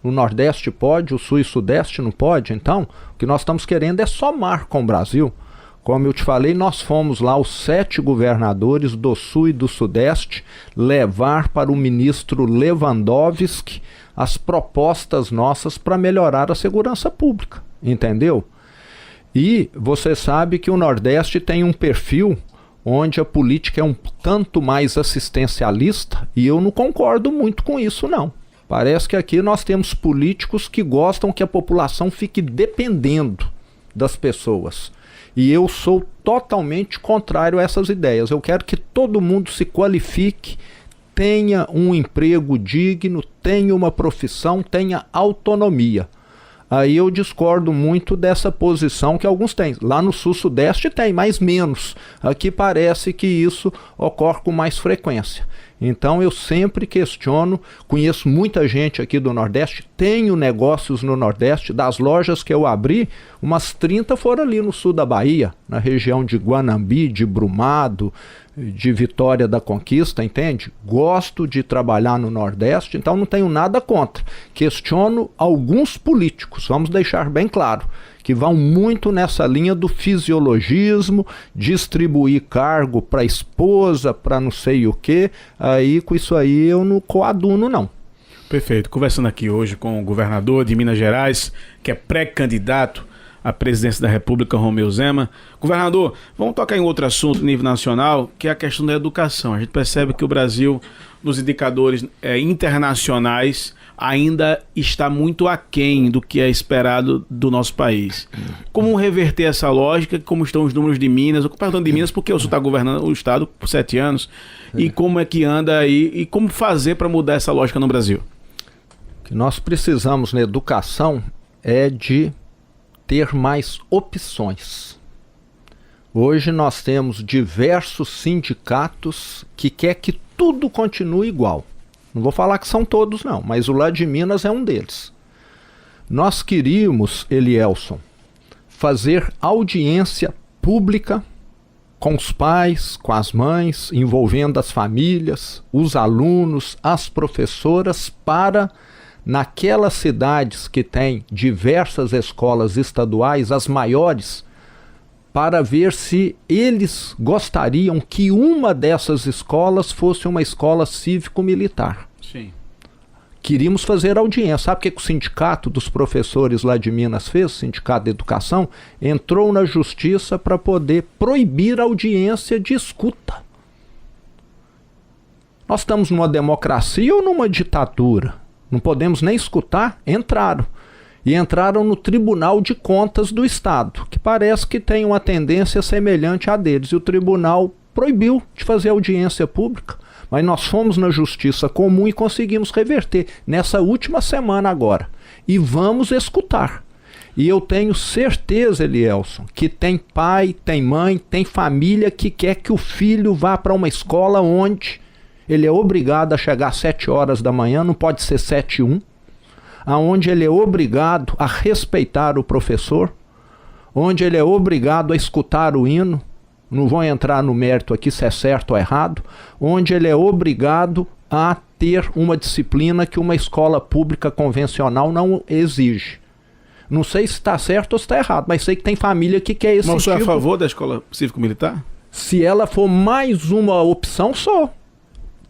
o Nordeste pode, o Sul e Sudeste não pode? Então, o que nós estamos querendo é somar com o Brasil. Como eu te falei, nós fomos lá, os 7 governadores do Sul e do Sudeste, levar para o ministro Lewandowski as propostas nossas para melhorar a segurança pública, entendeu? E você sabe que o Nordeste tem um perfil onde a política é um tanto mais assistencialista, e eu não concordo muito com isso, não. Parece que aqui nós temos políticos que gostam que a população fique dependendo das pessoas. E eu sou totalmente contrário a essas ideias. Eu quero que todo mundo se qualifique, tenha um emprego digno, tenha uma profissão, tenha autonomia. Aí eu discordo muito dessa posição que alguns têm. Lá no Sul-Sudeste tem, mas menos. Aqui parece que isso ocorre com mais frequência. Então eu sempre questiono, conheço muita gente aqui do Nordeste, tenho negócios no Nordeste, das lojas que eu abri, umas 30 foram ali no sul da Bahia, na região de Guanambi, de Brumado, de Vitória da Conquista, entende? Gosto de trabalhar no Nordeste, então não tenho nada contra. Questiono alguns políticos, vamos deixar bem claro, que vão muito nessa linha do fisiologismo, distribuir cargo para esposa, para não sei o quê. Aí com isso aí eu não coaduno, não. Perfeito. Conversando aqui hoje com o governador de Minas Gerais, que é pré-candidato à presidência da República, Romeu Zema. Governador, vamos tocar em outro assunto a nível nacional, que é a questão da educação. A gente percebe que o Brasil, nos indicadores internacionais, ainda está muito aquém do que é esperado do nosso país. Como reverter essa lógica? Como estão os números de Minas? Eu estou perguntando de Minas porque o senhor está governando o estado por 7 anos. E como é que anda aí? E como fazer para mudar essa lógica no Brasil? O que nós precisamos na educação é de ter mais opções. Hoje nós temos diversos sindicatos que quer que tudo continue igual. Não vou falar que são todos não, mas o lá de Minas é um deles. Nós queríamos, Elielson, fazer audiência pública com os pais, com as mães, envolvendo as famílias, os alunos, as professoras, para, naquelas cidades que têm diversas escolas estaduais, as maiores, para ver se eles gostariam que uma dessas escolas fosse uma escola cívico-militar. Sim. Queríamos fazer audiência. Sabe o que o sindicato dos professores lá de Minas fez? O sindicato de educação entrou na justiça para poder proibir a audiência de escuta. Nós estamos numa democracia ou numa ditadura? Não podemos nem escutar? Entraram. E entraram no Tribunal de Contas do Estado, que parece que tem uma tendência semelhante à deles. E o tribunal proibiu de fazer audiência pública. Mas nós fomos na Justiça Comum e conseguimos reverter nessa última semana agora. E vamos escutar. E eu tenho certeza, Elielson, que tem pai, tem mãe, tem família que quer que o filho vá para uma escola onde ele é obrigado a chegar às 7 horas da manhã, não pode ser 7h01. Onde ele é obrigado a respeitar o professor, onde ele é obrigado a escutar o hino, não vou entrar no mérito aqui se é certo ou errado, onde ele é obrigado a ter uma disciplina que uma escola pública convencional não exige. Não sei se está certo ou se está errado, mas sei que tem família que quer esse tipo. Mas você é a favor da escola cívico-militar? Se ela for mais uma opção, sou.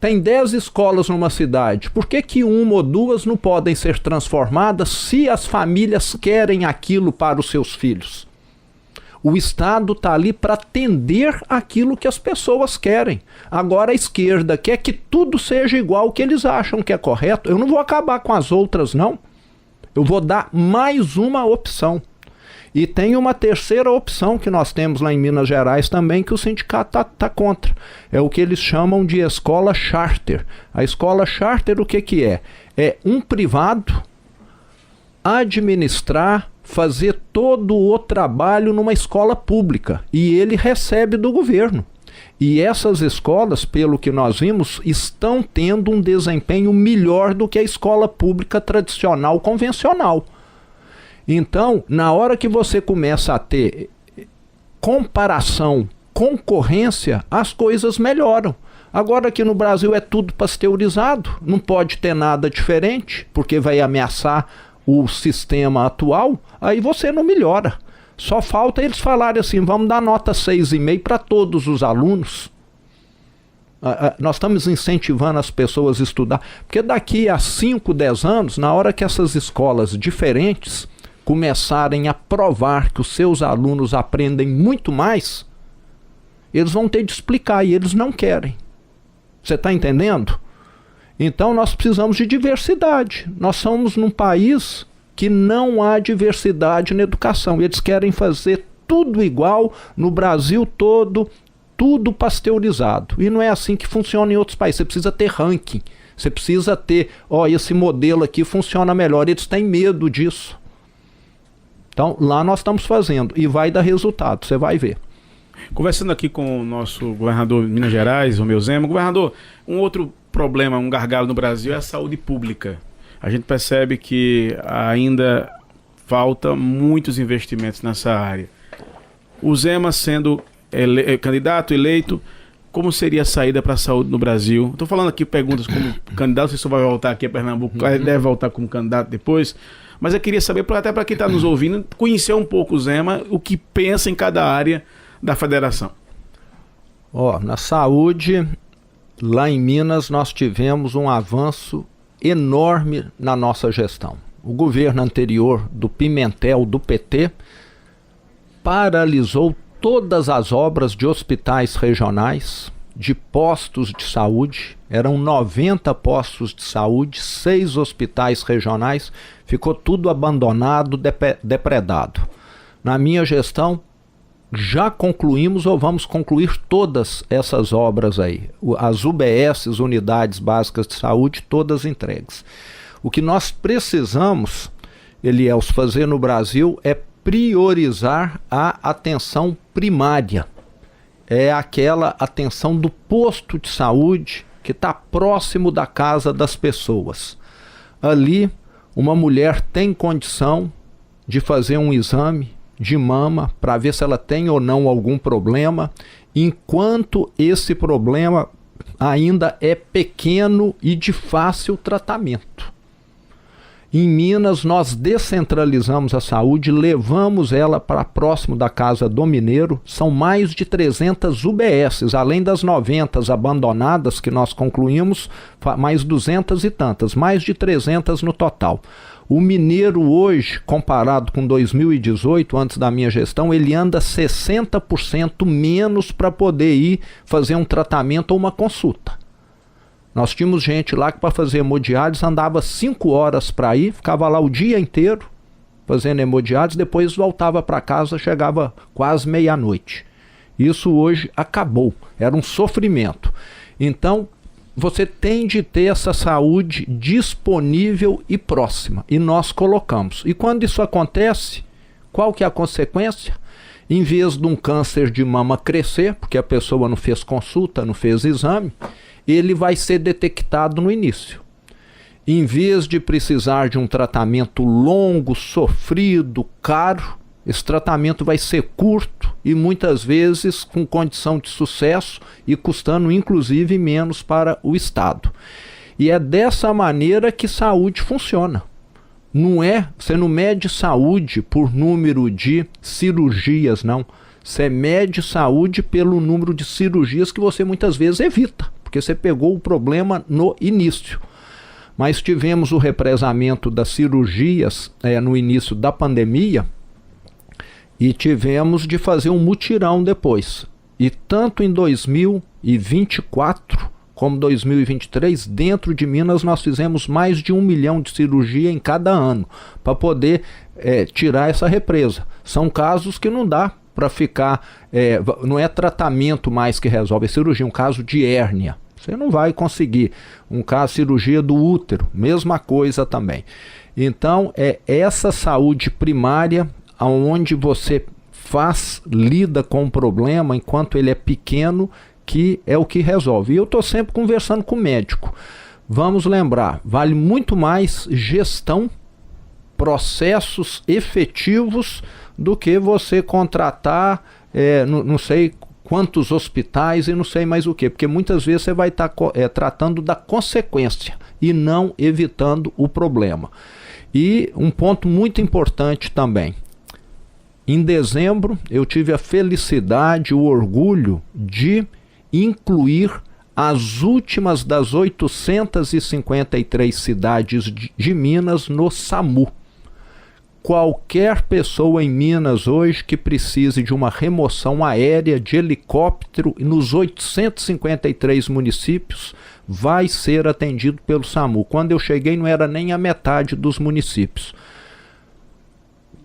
Tem 10 escolas numa cidade. Por que que uma ou duas não podem ser transformadas se as famílias querem aquilo para os seus filhos? O Estado está ali para atender aquilo que as pessoas querem. Agora a esquerda quer que tudo seja igual ao que eles acham que é correto. Eu não vou acabar com as outras, não. Eu vou dar mais uma opção. E tem uma terceira opção que nós temos lá em Minas Gerais também, que o sindicato tá contra. É o que eles chamam de escola charter. A escola charter o que é? É um privado administrar, fazer todo o trabalho numa escola pública, e ele recebe do governo. E essas escolas, pelo que nós vimos, estão tendo um desempenho melhor do que a escola pública tradicional, convencional. Então, na hora que você começa a ter comparação, concorrência, as coisas melhoram. Agora aqui no Brasil é tudo pasteurizado, não pode ter nada diferente, porque vai ameaçar o sistema atual, aí você não melhora. Só falta eles falarem assim, vamos dar nota 6,5 para todos os alunos. Nós estamos incentivando as pessoas a estudar, porque daqui a 5, 10 anos, na hora que essas escolas diferentes começarem a provar que os seus alunos aprendem muito mais, eles vão ter de explicar, e eles não querem. Você está entendendo? Então nós precisamos de diversidade. Nós somos num país que não há diversidade na educação. Eles querem fazer tudo igual no Brasil todo, tudo pasteurizado. E não é assim que funciona em outros países. Você precisa ter ranking. Você precisa ter, esse modelo aqui funciona melhor. Eles têm medo disso. Então lá nós estamos fazendo e vai dar resultado, você vai ver. Conversando aqui com o nosso governador de Minas Gerais, Romeu Zema. Governador, um outro problema, um gargalo no Brasil é a saúde pública. A gente percebe que ainda falta muitos investimentos nessa área. O Zema sendo candidato eleito, como seria a saída para a saúde no Brasil? Estou falando aqui perguntas como candidato, se você vai voltar aqui a Pernambuco, deve voltar como candidato depois, mas eu queria saber, até para quem está nos ouvindo, conhecer um pouco o Zema, o que pensa em cada área da federação. Na saúde, lá em Minas nós tivemos um avanço enorme na nossa gestão. O governo anterior do Pimentel, do PT, paralisou todas as obras de hospitais regionais, de postos de saúde. Eram 90 postos de saúde, 6 hospitais regionais, ficou tudo abandonado, depredado. Na minha gestão, já concluímos ou vamos concluir todas essas obras aí. As UBSs, Unidades Básicas de Saúde, todas entregues. O que nós precisamos, Elielso, fazer no Brasil é priorizar a atenção primária. É aquela atenção do posto de saúde que está próximo da casa das pessoas. Ali, uma mulher tem condição de fazer um exame de mama para ver se ela tem ou não algum problema, enquanto esse problema ainda é pequeno e de fácil tratamento. Em Minas, nós descentralizamos a saúde, levamos ela para próximo da casa do mineiro. São mais de 300 UBSs, além das 90 abandonadas que nós concluímos, mais 200 e tantas, mais de 300 no total. O mineiro hoje, comparado com 2018, antes da minha gestão, ele anda 60% menos para poder ir fazer um tratamento ou uma consulta. Nós tínhamos gente lá que para fazer hemodiálise andava 5 horas para ir, ficava lá o dia inteiro fazendo hemodiálise, depois voltava para casa, chegava quase meia-noite. Isso hoje acabou, era um sofrimento. Então, você tem de ter essa saúde disponível e próxima, e nós colocamos. E quando isso acontece, qual que é a consequência? Em vez de um câncer de mama crescer, porque a pessoa não fez consulta, não fez exame, ele vai ser detectado no início. Em vez de precisar de um tratamento longo, sofrido, caro, esse tratamento vai ser curto e muitas vezes com condição de sucesso e custando inclusive menos para o Estado. E é dessa maneira que saúde funciona. Você não mede saúde por número de cirurgias, não. Você mede saúde pelo número de cirurgias que você muitas vezes evita, porque você pegou o problema no início. Mas tivemos o represamento das cirurgias no início da pandemia, e tivemos de fazer um mutirão depois. E tanto em 2024 como 2023, dentro de Minas nós fizemos mais de 1 milhão de cirurgia em cada ano, para poder tirar essa represa. São casos que não dá para ficar, não é tratamento mais que resolve, é cirurgia, um caso de hérnia. Você não vai conseguir. Um caso de cirurgia do útero, mesma coisa também. Então, é essa saúde primária onde você lida com o problema enquanto ele é pequeno, que é o que resolve. E eu estou sempre conversando com o médico. Vamos lembrar, vale muito mais gestão, processos efetivos, do que você contratar, não sei quantos hospitais e não sei mais o que, porque muitas vezes você vai estar tratando da consequência e não evitando o problema. E um ponto muito importante também, em dezembro eu tive a felicidade, o orgulho de incluir as últimas das 853 cidades de Minas no SAMU. Qualquer pessoa em Minas hoje que precise de uma remoção aérea de helicóptero nos 853 municípios vai ser atendido pelo SAMU. Quando eu cheguei não era nem a metade dos municípios.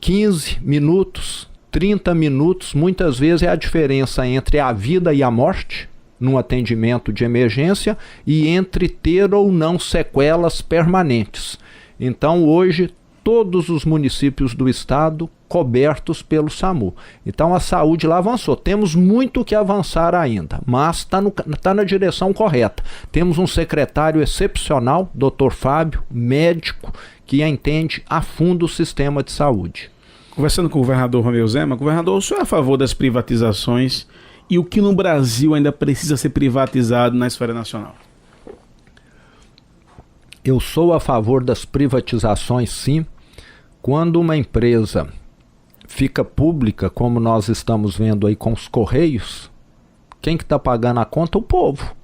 15 minutos, 30 minutos, muitas vezes é a diferença entre a vida e a morte num atendimento de emergência e entre ter ou não sequelas permanentes. Então hoje todos os municípios do estado cobertos pelo SAMU. Então a saúde lá avançou. Temos muito que avançar ainda, mas tá na direção correta. Temos um secretário excepcional, Dr. Fábio, médico, que entende a fundo o sistema de saúde. Conversando com o governador Romeu Zema, governador, o senhor é a favor das privatizações e o que no Brasil ainda precisa ser privatizado na esfera nacional? Eu sou a favor das privatizações, sim. Quando uma empresa fica pública, como nós estamos vendo aí com os Correios, quem que está pagando a conta? O povo.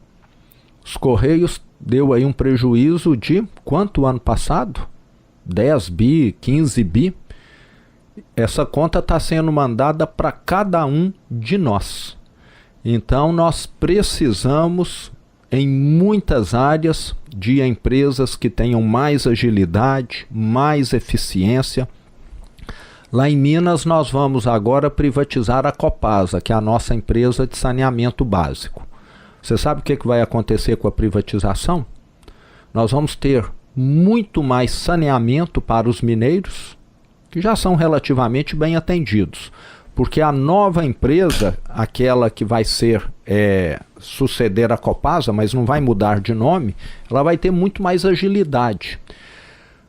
Os Correios deu aí um prejuízo de quanto ano passado? 10 bi, 15 bi. Essa conta está sendo mandada para cada um de nós. Então nós precisamos, em muitas áreas, de empresas que tenham mais agilidade, mais eficiência. Lá em Minas nós vamos agora privatizar a Copasa, que é a nossa empresa de saneamento básico. Você sabe o que vai acontecer com a privatização? Nós vamos ter muito mais saneamento para os mineiros, que já são relativamente bem atendidos. Porque a nova empresa, aquela que vai suceder a Copasa, mas não vai mudar de nome, ela vai ter muito mais agilidade.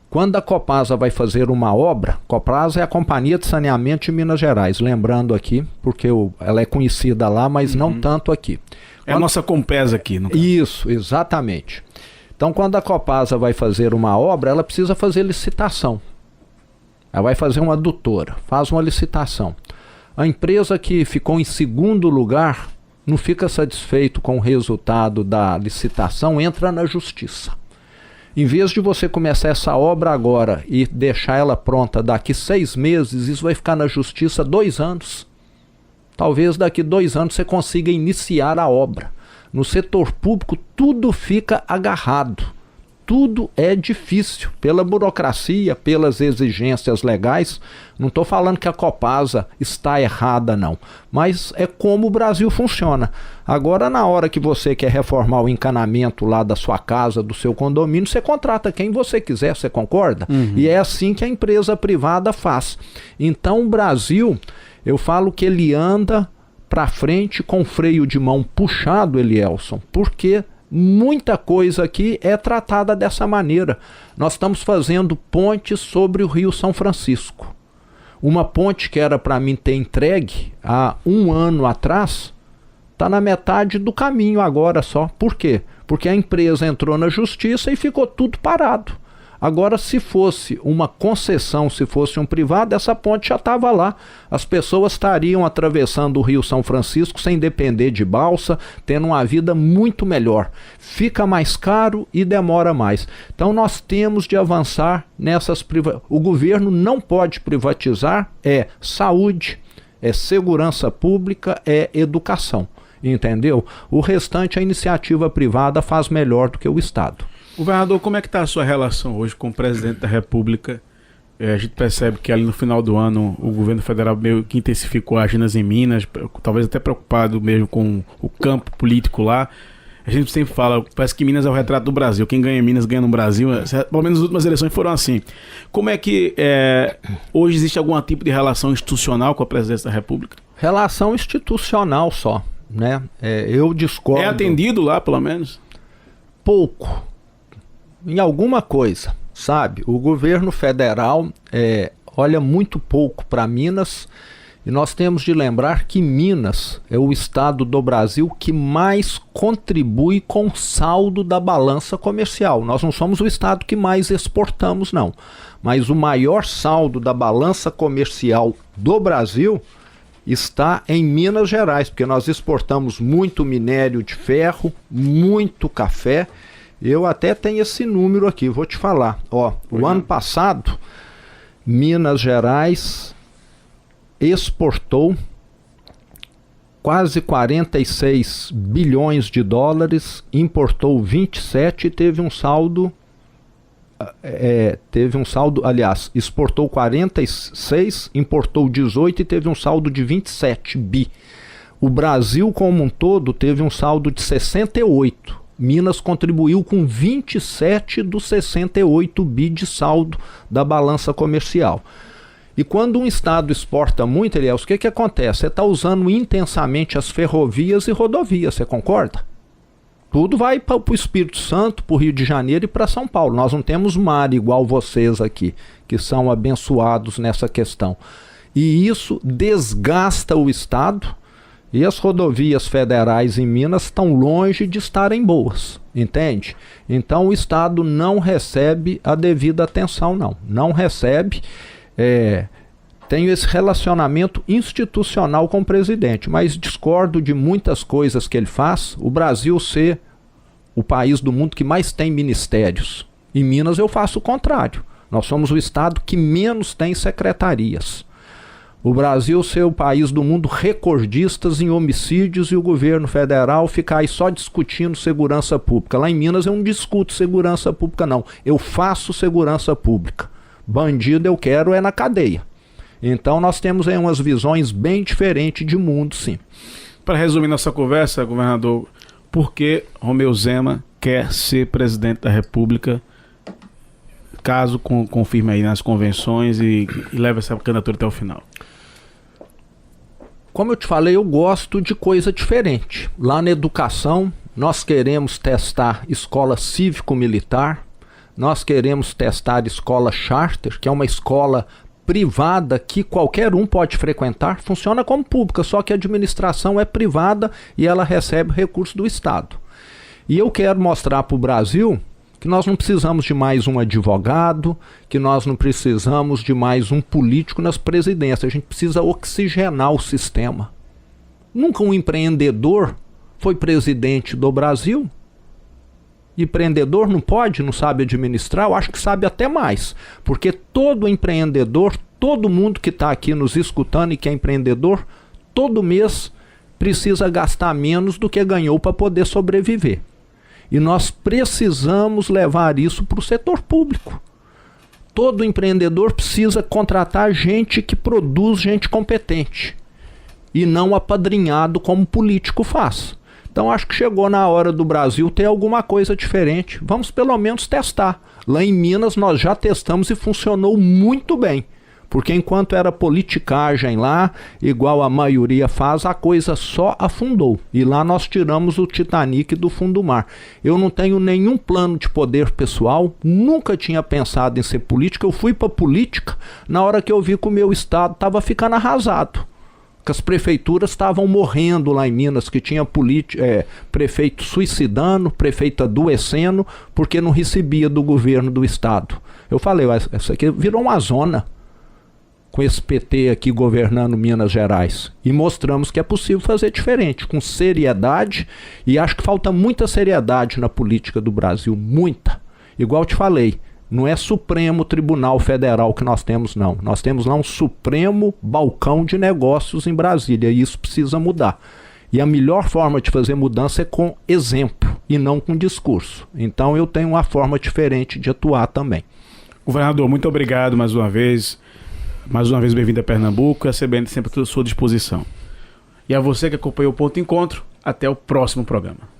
Quando a Copasa vai fazer uma obra, Copasa é a Companhia de Saneamento de Minas Gerais, lembrando aqui, porque ela é conhecida lá, mas não tanto aqui. É a nossa Compesa aqui. No caso. Isso, exatamente. Então quando a Copasa vai fazer uma obra, ela precisa fazer licitação. Ela vai fazer uma adutora, faz uma licitação. A empresa que ficou em segundo lugar não fica satisfeito com o resultado da licitação, entra na justiça. Em vez de você começar essa obra agora e deixar ela pronta daqui 6 meses, isso vai ficar na justiça 2 anos. Talvez daqui 2 anos você consiga iniciar a obra. No setor público tudo fica agarrado. Tudo é difícil, pela burocracia, pelas exigências legais. Não estou falando que a Copasa está errada, não. Mas é como o Brasil funciona. Agora, na hora que você quer reformar o encanamento lá da sua casa, do seu condomínio, você contrata quem você quiser, você concorda? E é assim que a empresa privada faz. Então, o Brasil, eu falo que ele anda para frente com freio de mão puxado, Elielson, porque muita coisa aqui é tratada dessa maneira. Nós estamos fazendo pontes sobre o Rio São Francisco. Uma ponte que era para mim ter entregue há 1 ano atrás, está na metade do caminho agora só. Por quê? Porque a empresa entrou na justiça e ficou tudo parado. Agora, se fosse uma concessão, se fosse um privado, essa ponte já estava lá. As pessoas estariam atravessando o Rio São Francisco sem depender de balsa, tendo uma vida muito melhor. Fica mais caro e demora mais. Então nós temos de avançar nessas privatizações. O governo não pode privatizar, é saúde, é segurança pública, é educação. Entendeu? O restante a iniciativa privada faz melhor do que o Estado. Governador, como é que está a sua relação hoje com o presidente da República? A gente percebe que ali no final do ano o governo federal meio que intensificou agendas em Minas, talvez até preocupado mesmo com o campo político lá. A gente sempre fala, parece que Minas é o retrato do Brasil. Quem ganha em Minas ganha no Brasil. Pelo menos as últimas eleições foram assim. Como é que hoje existe algum tipo de relação institucional com a presidência da República? Relação institucional só, né? Eu discordo. É atendido lá, pelo menos? Pouco. Em alguma coisa, sabe? O governo federal olha muito pouco para Minas. E nós temos de lembrar que Minas é o estado do Brasil que mais contribui com o saldo da balança comercial. Nós não somos o estado que mais exportamos, não. Mas o maior saldo da balança comercial do Brasil está em Minas Gerais, porque nós exportamos muito minério de ferro, muito café. Eu até tenho esse número aqui, vou te falar. O ano passado, Minas Gerais exportou quase 46 bilhões de dólares, importou 27 e teve um saldo, aliás, exportou 46, importou 18 e teve um saldo de 27 bi. O Brasil como um todo teve um saldo de 68. Minas contribuiu com 27 dos 68 bi de saldo da balança comercial. E quando um estado exporta muito, Eliel, o que acontece? Você está usando intensamente as ferrovias e rodovias, você concorda? Tudo vai para o Espírito Santo, para o Rio de Janeiro e para São Paulo. Nós não temos mar igual vocês aqui, que são abençoados nessa questão. E isso desgasta o estado, e as rodovias federais em Minas estão longe de estarem boas, entende? Então o estado não recebe a devida atenção, não recebe. Tenho esse relacionamento institucional com o presidente, mas discordo de muitas coisas que ele faz. O Brasil ser o país do mundo que mais tem ministérios. Em Minas eu faço o contrário. Nós somos o estado que menos tem secretarias. O Brasil ser o país do mundo recordistas em homicídios e o governo federal ficar aí só discutindo segurança pública. Lá em Minas eu não discuto segurança pública, não. Eu faço segurança pública. Bandido eu quero na cadeia. Então nós temos aí umas visões bem diferentes de mundo, sim. Para resumir nossa conversa, governador, por que Romeu Zema quer ser presidente da República, caso confirme aí nas convenções e leve essa candidatura até o final? Como eu te falei, eu gosto de coisa diferente. Lá na educação, nós queremos testar escola cívico-militar. Nós queremos testar escola charter, que é uma escola privada que qualquer um pode frequentar, funciona como pública, só que a administração é privada e ela recebe recursos do Estado. E eu quero mostrar para o Brasil que nós não precisamos de mais um advogado, que nós não precisamos de mais um político nas presidências, a gente precisa oxigenar o sistema. Nunca um empreendedor foi presidente do Brasil. Empreendedor não pode, não sabe administrar, eu acho que sabe até mais, porque todo empreendedor, todo mundo que está aqui nos escutando e que é empreendedor, todo mês precisa gastar menos do que ganhou para poder sobreviver. E nós precisamos levar isso para o setor público. Todo empreendedor precisa contratar gente que produz gente competente e não apadrinhado como político faz. Então acho que chegou na hora do Brasil ter alguma coisa diferente. Vamos pelo menos testar. Lá em Minas nós já testamos e funcionou muito bem. Porque enquanto era politicagem lá, igual a maioria faz, a coisa só afundou. E lá nós tiramos o Titanic do fundo do mar. Eu não tenho nenhum plano de poder pessoal, nunca tinha pensado em ser político. Eu fui para política na hora que eu vi que o meu estado estava ficando arrasado. Que as prefeituras estavam morrendo lá em Minas, que tinha prefeito suicidando, prefeito adoecendo, porque não recebia do governo do estado. Eu falei, isso aqui virou uma zona, com esse PT aqui governando Minas Gerais. E mostramos que é possível fazer diferente, com seriedade, e acho que falta muita seriedade na política do Brasil, muita. Igual eu te falei, não é Supremo Tribunal Federal que nós temos, não. Nós temos lá um Supremo Balcão de Negócios em Brasília, e isso precisa mudar. E a melhor forma de fazer mudança é com exemplo, e não com discurso. Então eu tenho uma forma diferente de atuar também. Governador, muito obrigado mais uma vez. Mais uma vez bem-vindo a Pernambuco, e a CBN sempre à sua disposição. E a você que acompanhou o Ponto Encontro, até o próximo programa.